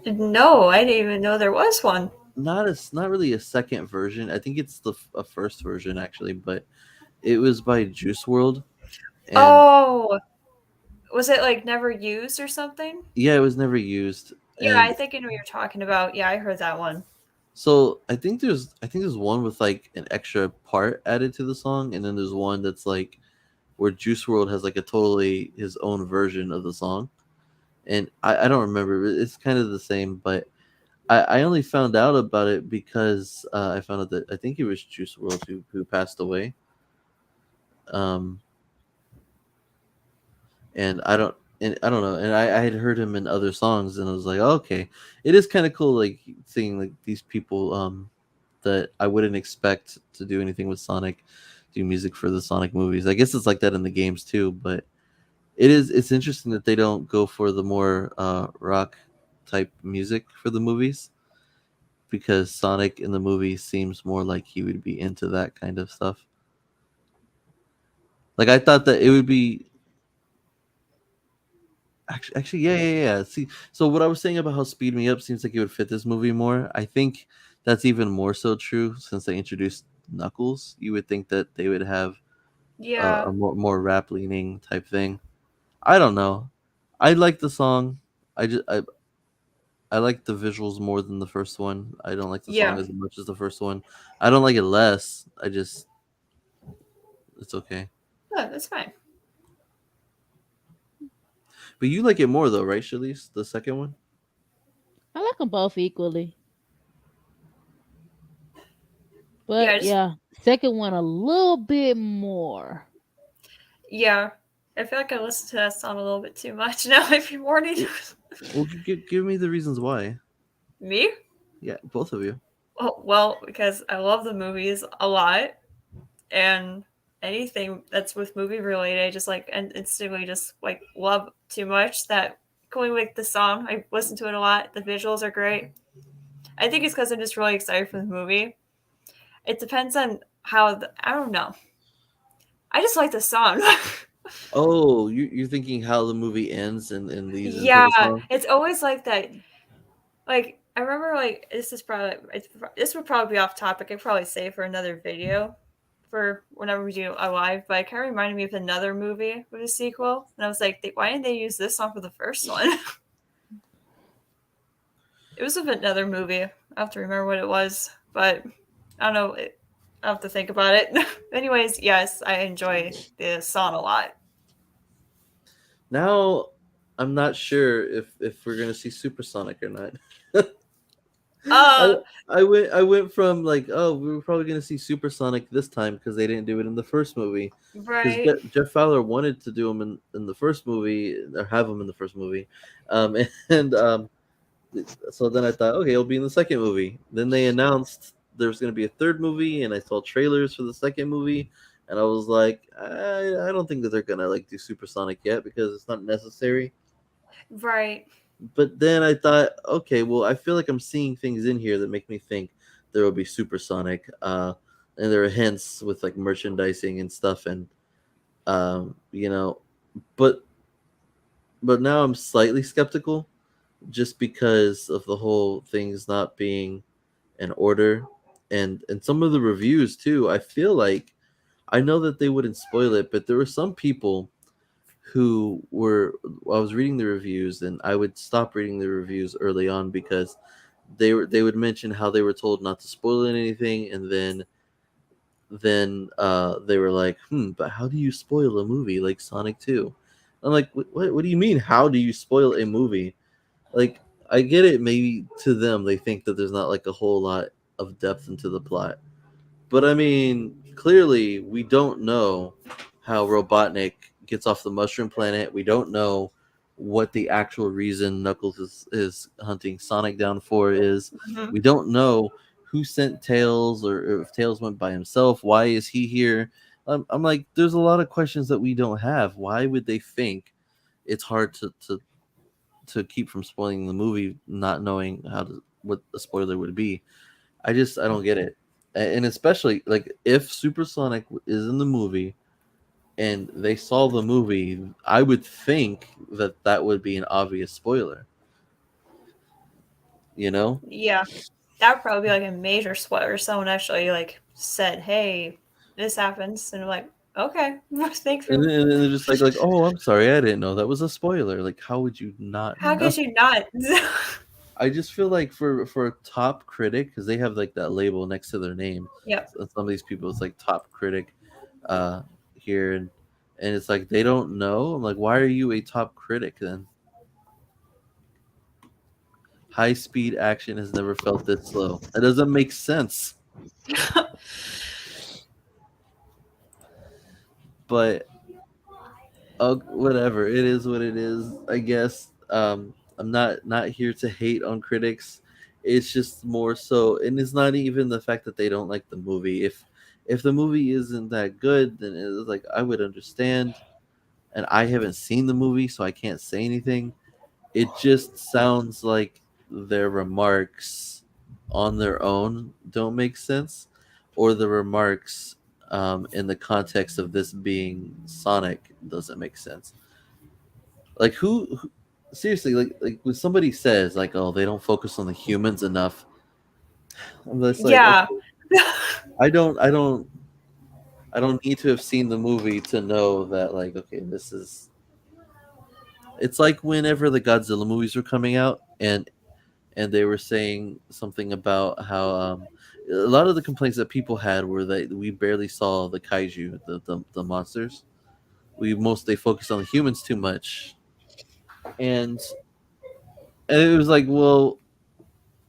No, I didn't even know there was one. Not really a second version. I think it's a first version actually, but it was by Juice World, and Oh, was it like never used or something? yeah, it was never used. Yeah, And I think I know what you're talking about. Yeah, I heard that one. so I think there's one with like an extra part added to the song, and then there's one that's like where Juice World has like a totally his own version of the song. And I don't remember. It's kind of the same, but I only found out about it because I found out that I think it was Juice World who passed away. Um, and I don't know, and I had heard him in other songs, and I was like, oh, okay, it is kind of cool, like seeing like these people that I wouldn't expect to do anything with Sonic, do music for the Sonic movies. I guess it's like that in the games too, but it's interesting that they don't go for the more rock type music for the movies because Sonic in the movie seems more like he would be into that kind of stuff. Like I thought that it would be actually, yeah. See, so what I was saying about how Speed Me Up seems like it would fit this movie more, I think that's even more so true since they introduced Knuckles. You would think that they would have Yeah, a more rap leaning type thing. I don't know. I like the song. I like the visuals more than the first one. I don't like the song yeah. as much as the first one. I don't like it less. I just it's okay. Oh, that's fine. But you like it more though, right, Shalice? The second one? I like them both equally. Yeah, But I just yeah, second one a little bit more. yeah. I feel like I listened to that song a little bit too much now every morning. W- Well, give me the reasons why. Me? Yeah, both of you. Well, because I love the movies a lot, and anything that's with movie related, I just like and instantly just like love too much that going with the song. I listen to it a lot. The visuals are great. I think it's because I'm just really excited for the movie. It depends on how I don't know. I just like the song. Oh, you're thinking how the movie ends and leads into Yeah, the song? it's always like that. Like I remember, like this would probably be off topic. I'd probably say for another video, for whenever we do a live. But it kind of reminded me of another movie with a sequel, and I was like, why didn't they use this song for the first one? It was of another movie. I have to remember what it was, but I don't know. I have to think about it. Anyways, yes, I enjoy the song a lot. Now, I'm not sure if we're gonna see Supersonic or not. I Uh, I went from like, oh, we were probably gonna see Supersonic this time because they didn't do it in the first movie. Because right, Jeff Fowler wanted to do him in the first movie or have him in the first movie, and so then I thought, okay, it'll be in the second movie. Then they announced there was gonna be a third movie, and I saw trailers for the second movie, and I was like, I don't think that they're gonna like do Supersonic yet because it's not necessary. right. But then I thought, okay, well, I feel like I'm seeing things in here that make me think there will be supersonic. And there are hints with like merchandising and stuff, and you know, but now I'm slightly skeptical, just because of the whole things not being in order, and some of the reviews too. I feel like I know that they wouldn't spoil it, but there were some people who were I was reading the reviews, and I would stop reading the reviews early on because they would mention how they were told not to spoil anything, and then they were like, but how do you spoil a movie like Sonic 2? I'm like, what do you mean, how do you spoil a movie? Like, I get it, maybe to them they think that there's not like a whole lot of depth into the plot, but I mean, clearly, we don't know how Robotnik gets off the mushroom planet. We don't know what the actual reason Knuckles is hunting Sonic down for is. Mhm. We don't know who sent Tails, or if Tails went by himself. Why is he here? I'm like, there's a lot of questions that we don't have. Why would they think it's hard to keep from spoiling the movie, not knowing what the spoiler would be? I don't get it. And especially like if Supersonic is in the movie and they saw the movie, I would think that that would be an obvious spoiler. You know, Yeah, that would probably be like a major spoiler. Someone actually like said, "Hey, this happens," and I'm like, "Okay, thanks and for." then they're just like, oh, I'm sorry, I didn't know that was a spoiler. Like, how would you not How know? could you not? I just feel like for a top critic, because they have like that label next to their name. Yep. So some of these people, it's like top critic, uh, here, and it's like they don't know. I'm like, why are you a top critic then? High speed action has never felt this slow. That doesn't make sense. But whatever. It is what it is, I guess. I'm not here to hate on critics. It's just more so, and it's not even the fact that they don't like the movie. If the movie isn't that good, then it's like I would understand. And I haven't seen the movie, so I can't say anything. It just sounds like their remarks on their own don't make sense, or the remarks in the context of this being Sonic doesn't make sense. Like who seriously, like when somebody says like, oh, they don't focus on the humans enough, I'm just like, Yeah. okay, I don't I don't I don't need to have seen the movie to know that, like, okay, this is, it's like whenever the Godzilla movies were coming out, and they were saying something about how a lot of the complaints that people had were that we barely saw the kaiju, the monsters. We mostly focused on the humans too much, and it was like, well,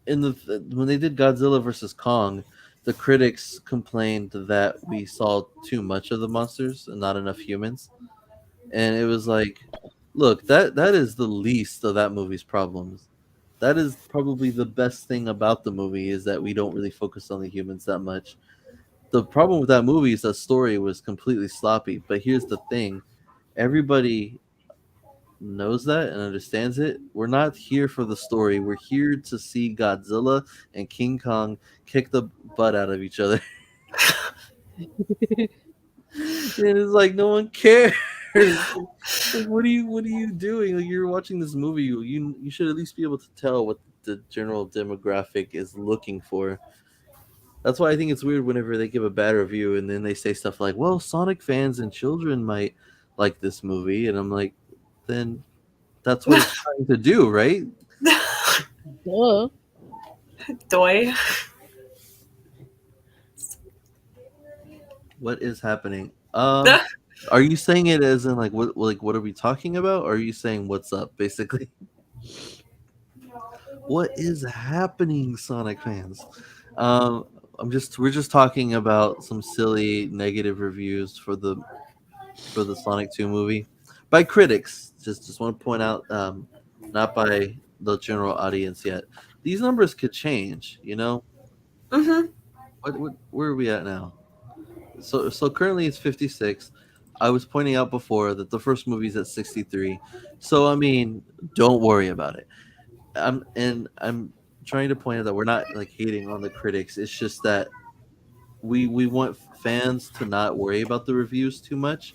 in the when they did Godzilla versus Kong, the critics complained that we saw too much of the monsters and not enough humans, and it was like, look, that is the least of that movie's problems. That is probably the best thing about the movie, is that we don't really focus on the humans that much. The problem with that movie is that story was completely sloppy. But here's the thing: everybody knows that and understands it. We're not here for the story. We're here to see Godzilla and King Kong kick the butt out of each other. And it's like no one cares. Like what are you doing? Like you're watching this movie. You should at least be able to tell what the general demographic is looking for. That's why I think it's weird whenever they give a bad review and then they say stuff like, "Well, Sonic fans and children might like this movie," and I'm like, then that's what it's trying to do, right? Duh. Doy. What is happening? Are you saying it as in like what are we talking about? Or are you saying what's up, basically? What is happening, Sonic fans? Um, we're just talking about some silly negative reviews for the Sonic 2 movie by critics. Just want to point out, not by the general audience yet. These numbers could change. You know, Mm-hmm. what where are we at now? So currently it's 56. I was pointing out before that the first movie's at 63. So I mean, don't worry about it. I'm trying to point out that we're not like hating on the critics. It's just that we want fans to not worry about the reviews too much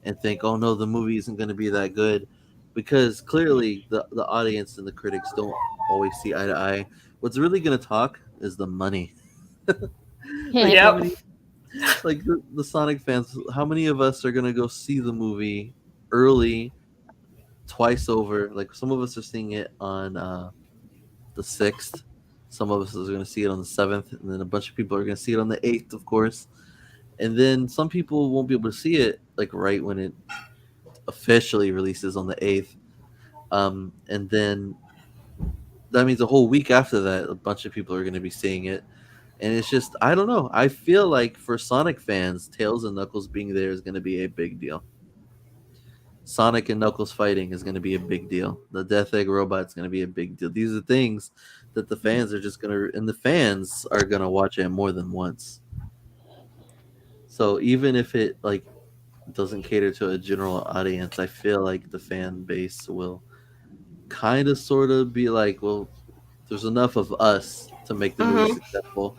and think, "Oh no, the movie isn't going to be that good." Because clearly the audience and the critics don't always see eye to eye. What's really going to talk is the money. Like how Yep. many like the Sonic fans, how many of us are gonna go see the movie early, twice over? Like some of us are seeing it on the 6th, some of us are gonna see it on the 7th, and then a bunch of people are gonna see it on the 8th, of course. And then some people won't be able to see it like right when it officially releases on the 8th. And then that means a whole week after that, a bunch of people are gonna be seeing it. And it's just, I don't know. I feel like for Sonic fans, Tails and Knuckles being there is going to be a big deal. Sonic and Knuckles fighting is going to be a big deal. The Death Egg robot is going to be a big deal. These are things that the fans are just going to, and the fans are going to watch it more than once. So even if it like doesn't cater to a general audience, I feel like the fan base will kind of sort of be like, well, there's enough of us to make the movie Mm-hmm. successful.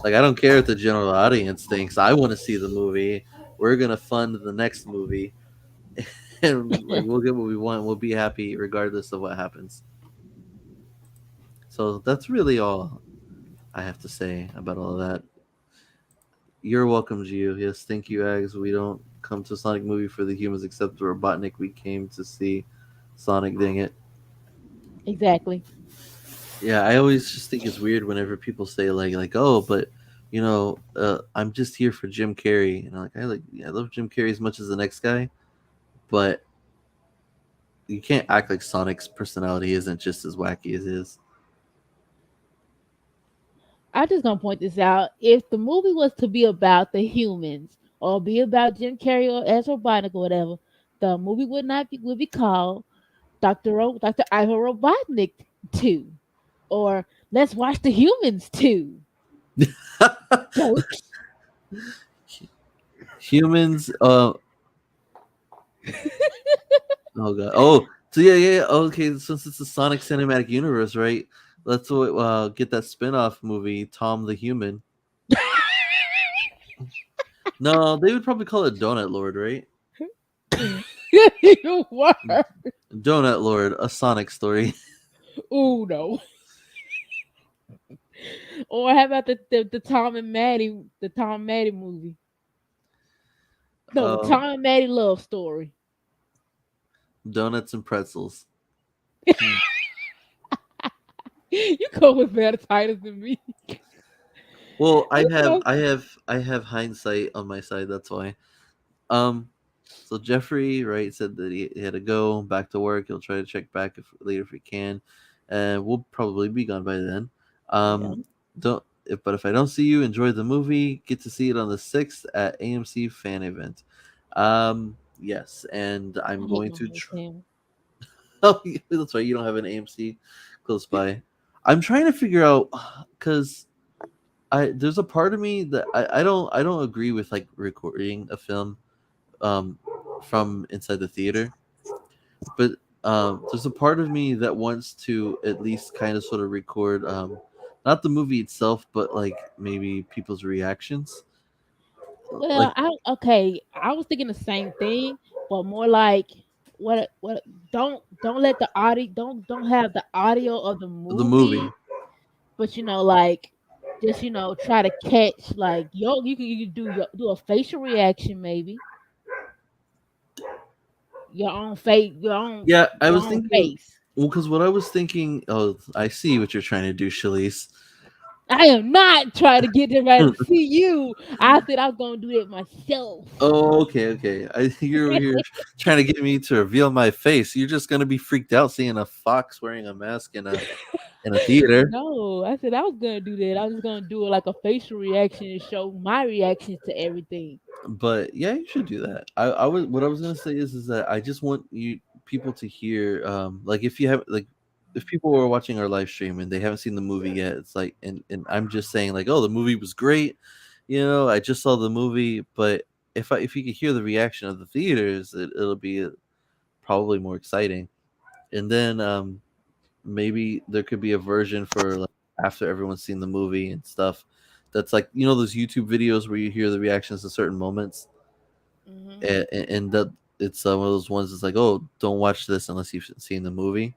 Like I don't care if the general audience thinks I want to see the movie. We're gonna fund the next movie, and like we'll get what we want. We'll be happy regardless of what happens. So that's really all I have to say about all of that. You're welcome, Gio. Yes, thank you, Ags. We don't come to Sonic movie for the humans except for Robotnik. We came to see Sonic. Dang it. Exactly. Yeah, I always just think it's weird whenever people say oh, but I'm just here for Jim Carrey, and I love Jim Carrey as much as the next guy, but you can't act like Sonic's personality isn't just as wacky as his. I just gonna point this out. If the movie was to be about the humans or be about Jim Carrey or as Robotnik or whatever, the movie would be called Dr. Ivan Robotnik 2. Or Let's Watch the Humans 2. Jerks. Humans, oh god, oh, so yeah, okay. Since it's a Sonic cinematic universe, right? Let's get that spin-off movie, Tom the Human. No, they would probably call it Donut Lord, right? You were. Donut Lord, a Sonic story. Oh no. Or how about the Tom and Maddie movie? No, the Um, Tom and Maddie love story. Donuts and pretzels. Hmm. You come with better titles than me. Well, That's what I have hindsight on my side. That's why. Um, so Jeffrey, right, said that he had to go back to work. He'll try to check back later if he can, and we'll probably be gone by then. yeah. Don't. But if I don't see you, enjoy the movie. Get to see it on the 6th at AMC Fan Event. Yes, and I I'm hate going my to. hotel. Oh, yeah, that's right. You don't have an AMC close by. I'm trying to figure out because I there's a part of me that I don't agree with like recording a film um from inside the theater, but there's a part of me that wants to at least kind of sort of record not the movie itself, but like maybe people's reactions. Like Well, I was thinking the same thing, but more like what don't let the audio don't have the audio of the the movie. movie, but like just try to catch like you can do a facial reaction maybe Yeah, I your was own thinking. face. Well, because what I was thinking. Oh, I see what you're trying to do, Shalice. I am not trying to get everybody to see you. I said I was gonna do it myself. Oh, okay, okay. I think you're over here trying to get me to reveal my face. You're just gonna be freaked out seeing a fox wearing a mask in a theater. No, I said I was gonna do that. I was just gonna do it like a facial reaction and show my reactions to everything. But yeah, you should do that. I was what I was gonna say is that I just want you people to hear like if you have like if people were watching our live stream and they haven't seen the movie yet, it's like and I'm just saying like, oh, the movie was great, I just saw the movie, but if you could hear the reaction of the theaters, it'll be probably more exciting. And then maybe there could be a version for like after everyone's seen the movie and stuff. That's like those YouTube videos where you hear the reactions to certain moments, Hmm. and that it's one of those ones that's like, oh, don't watch this unless you've seen the movie.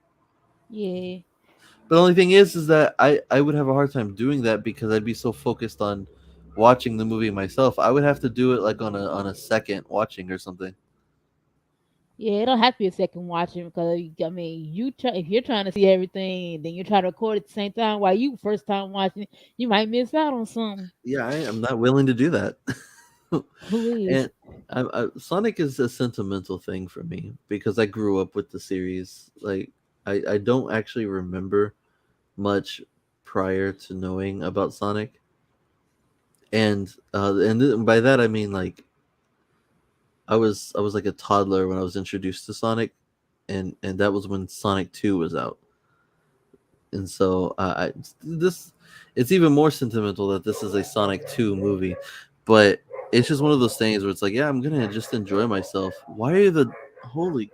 Yeah, But the only thing is that I would have a hard time doing that because I'd be so focused on watching the movie myself. I would have to do it like on a second watching or something. yeah. It don't have to be a second watching because I mean, if you're trying to see everything, then you try to record at the same time while you first time watching it, you might miss out on something. Yeah, I am not willing to do that. Who is? And Sonic is a sentimental thing for me because I grew up with the series. Like I don't actually remember much prior to knowing about Sonic, and by that I mean like I was like a toddler when I was introduced to Sonic, and that was when Sonic 2 was out. And so this it's even more sentimental that this is a Sonic 2 movie, but it's just one of those things where it's like, yeah, I'm gonna just enjoy myself. Why are the holy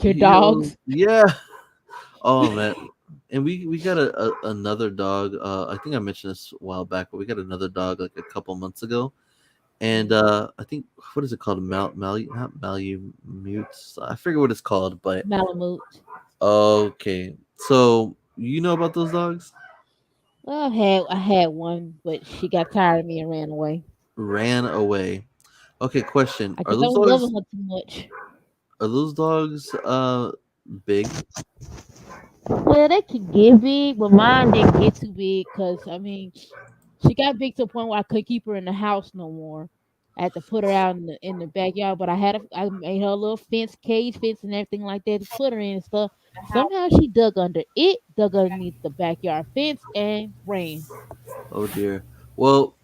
Your dogs. yeah. Oh man, and we got another dog. I think I mentioned this a while back, but we got another dog like a couple months ago, and Mhm. I think what is it called? Not Malamute. I forget what it's called, but Malamute. okay. So you know about those dogs? Well, I had one, but she got tired of me and ran away. Ran away. Okay, question: I guess I was loving her too much. Are those dogs big? Well, they could get big, but mine didn't get too big because I mean, she got big to the point where I couldn't keep her in the house no more. I had to put her out in the backyard, but I made her a little cage fence and everything like that to put her in and stuff. Somehow she dug under it, dug underneath the backyard fence, and ran. Oh dear. Well,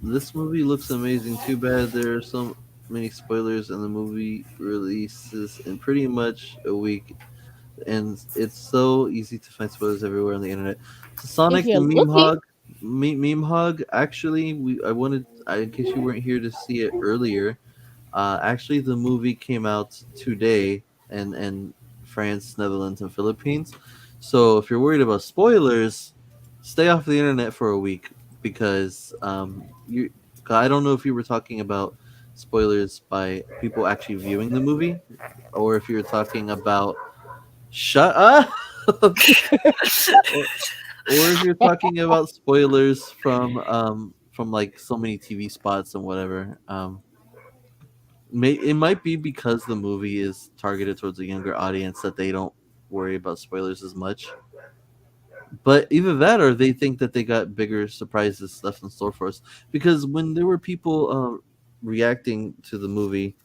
this movie looks amazing. Too bad there are so many spoilers, and the movie releases in pretty much a week, and it's so easy to find spoilers everywhere on the internet. So If Sonic the you're Meme looking, Hog, Meme Hog. Actually, in case you weren't here to see it earlier, actually, the movie came out today in France, Netherlands, and Philippines. So if you're worried about spoilers, stay off the internet for a week because you. I don't know if you were talking about spoilers by people actually viewing the movie, or if you're talking about shut up, or, or if you're talking about spoilers from like so many TV spots and whatever. It might be because the movie is targeted towards a younger audience that they don't worry about spoilers as much. But either that or they think that they got bigger surprises left in store for us. Because when there were people reacting to the movie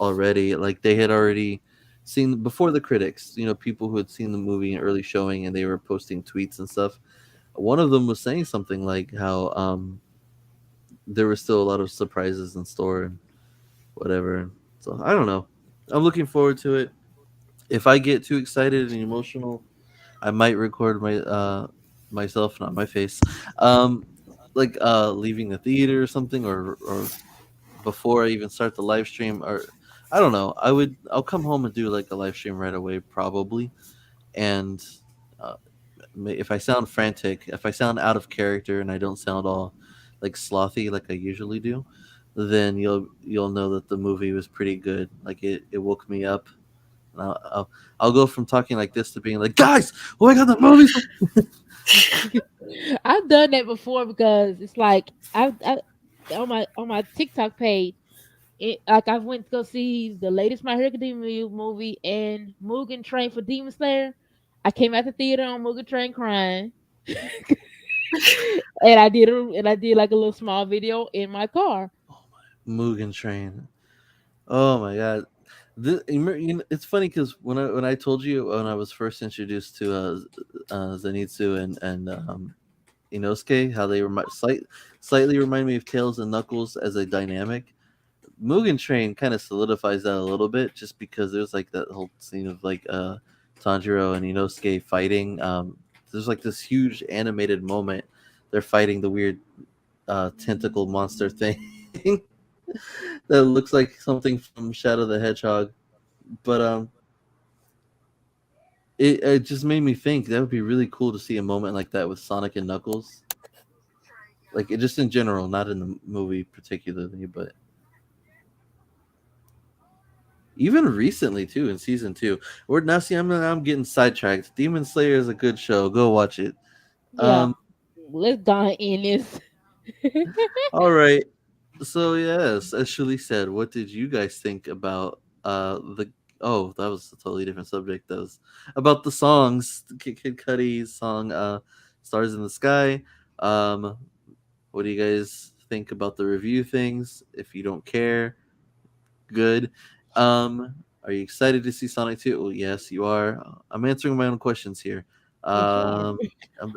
already, like they had already seen before the critics, people who had seen the movie in early showing and they were posting tweets and stuff. One of them was saying something like how there were still a lot of surprises in store and whatever. So I don't know. I'm looking forward to it. If I get too excited and emotional, I might record myself, not my face. Um, like leaving the theater or something, or before I even start the live stream, or I don't know. I'll come home and do like a live stream right away, probably. And uh, if I sound frantic, if I sound out of character and I don't sound all like slothy like I usually do, then you'll know that the movie was pretty good. Like it woke me up. And I'll go from talking like this to being like, guys, oh my god, the movie's. I've done that before because it's like I on my TikTok page. Like I went to go see the latest My Hero Academia movie and Mugen Train for Demon Slayer. I came out the theater on Mugen Train crying, and I did like a little small video in my car. Mugen Train. Oh my god. It's funny because when I told you when I was first introduced to Zenitsu and Inosuke, how they slightly remind me of Tails and Knuckles as a dynamic. Mugen Train kind of solidifies that a little bit, just because there's like that whole scene of like Tanjiro and Inosuke fighting. There's like this huge animated moment. They're fighting the weird tentacle monster thing that looks like something from Shadow the Hedgehog. But it just made me think that would be really cool to see a moment like that with Sonic and Knuckles. Like it just in general, not in the movie particularly, but even recently too in season two. We're now see I'm getting sidetracked. Demon Slayer is a good show. Go watch it. Yeah, Um, let's go in this. all right. So yes, as Shuli said, what did you guys think about the? Oh, that was a totally different subject. That was about the songs. Kid Cudi's song, "Stars in the Sky." Um, what do you guys think about the review things? If you don't care, good. Are you excited to see Sonic 2? Well, yes, you are. I'm answering my own questions here. Yes, you are.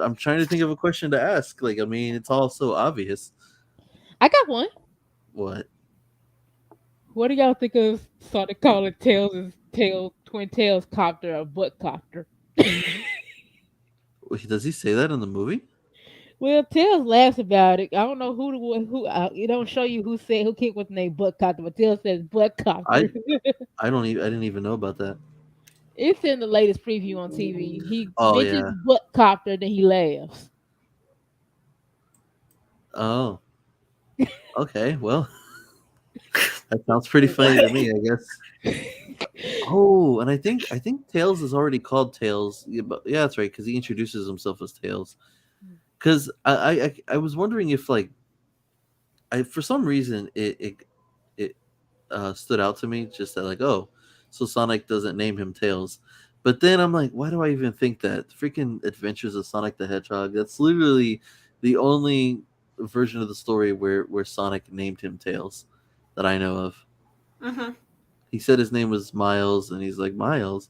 I'm trying to think of a question to ask. Like, I mean, it's all so obvious. I got one. What? What do y'all think of Sonic calling Tails Twin Tails copter a butt copter? Wait, does he say that in the movie? Well, Tails laughs about it. I don't know who it don't show you who came with the name butt copter, but Tails says butt I copter. I didn't even know about that. It's in the latest preview on TV. He Oh mentions yeah. butt copter, then he laughs. Oh, okay. Well, that sounds pretty funny to What? me, I guess. Oh, and I think Tails is already called Tails. Yeah, but yeah, that's right, because he introduces himself as Tails. Because I was wondering if like I for some reason it stood out to me just that like, oh, so Sonic doesn't name him Tails. But then I'm like, why do I even think that? Freaking Adventures of Sonic the Hedgehog. That's literally the only version of the story where Sonic named him Tails that I know of. Mm-hmm. He said his name was Miles, and he's like Miles.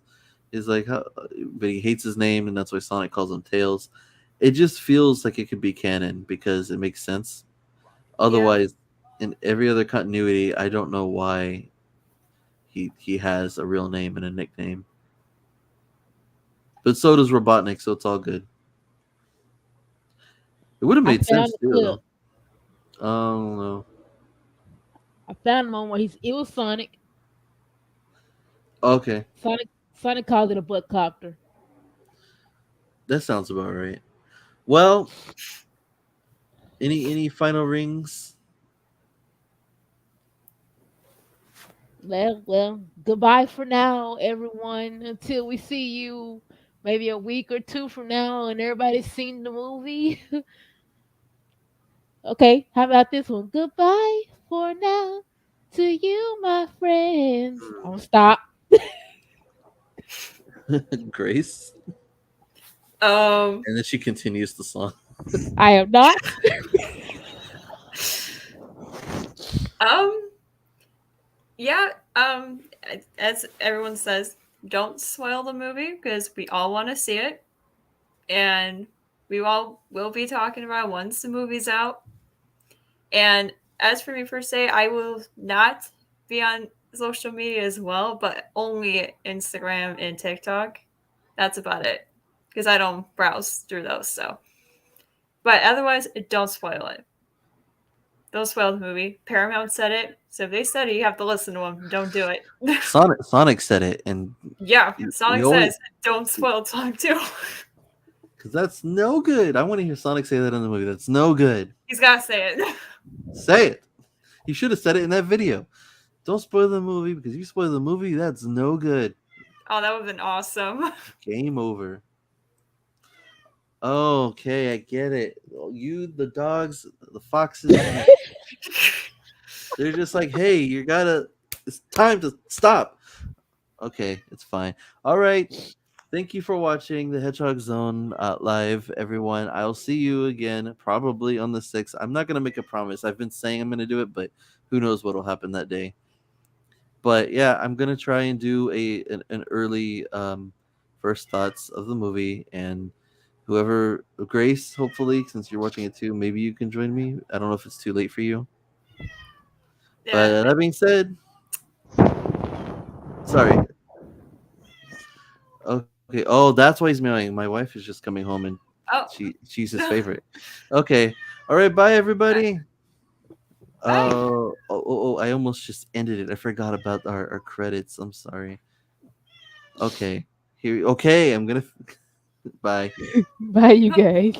He's like, how, but he hates his name, and that's why Sonic calls him Tails. It just feels like it could be canon because it makes sense. Yeah. Otherwise, in every other continuity, I don't know why he has a real name and a nickname. But so does Robotnik, so it's all good. It would have I made found sense the too, clip. though. I don't know. I found the moment where it was Sonic. Okay, Sonic called it a butt copter. that sounds about right. Well, any final rings? Well, goodbye for now, everyone. Until we see you maybe a week or two from now and everybody's seen the movie. Okay, how about this one? Goodbye for now to you, my friends. I'm stop. Grace, Um. and then she continues the song. I am not. Um. Yeah. As everyone says, don't spoil the movie because we all want to see it, and we all will be talking about it once the movie's out. And as for me per se, I will not be on social media as well, but only Instagram and TikTok. That's about it because I don't browse through those. So But otherwise, don't spoil it. Don't spoil the movie. Paramount said it, so if they said it, you have to listen to them. Don't do it. Sonic said it, and Yeah, you Sonic always says, don't spoil Sonic 2. because that's no good. I want to hear Sonic say that in the movie. That's no good. He's got to say it. Say it. He should have said it in that video. Don't spoil the movie because if you spoil the movie, that's no good. Oh, that would have been awesome. Game over. Okay, I get it. You, the dogs, the foxes, they're just like, hey, it's time to stop. Okay, it's fine. All right. Thank you for watching the Hedgehog Zone live, everyone. I'll see you again probably on the 6th. I'm not going to make a promise. I've been saying I'm going to do it, but who knows what will happen that day. But yeah, I'm going to try and do an early first thoughts of the movie. And whoever, Grace, hopefully, since you're watching it too, maybe you can join me. I don't know if it's too late for you. But Yeah. that being said, sorry. Okay. Oh, that's why he's meowing. My wife is just coming home and Oh, she's his favorite. Okay. All right. Bye, everybody. Bye. I almost just ended it. I forgot about our credits. I'm sorry. Okay. Here. Okay. I'm gonna. Bye. Bye, you guys.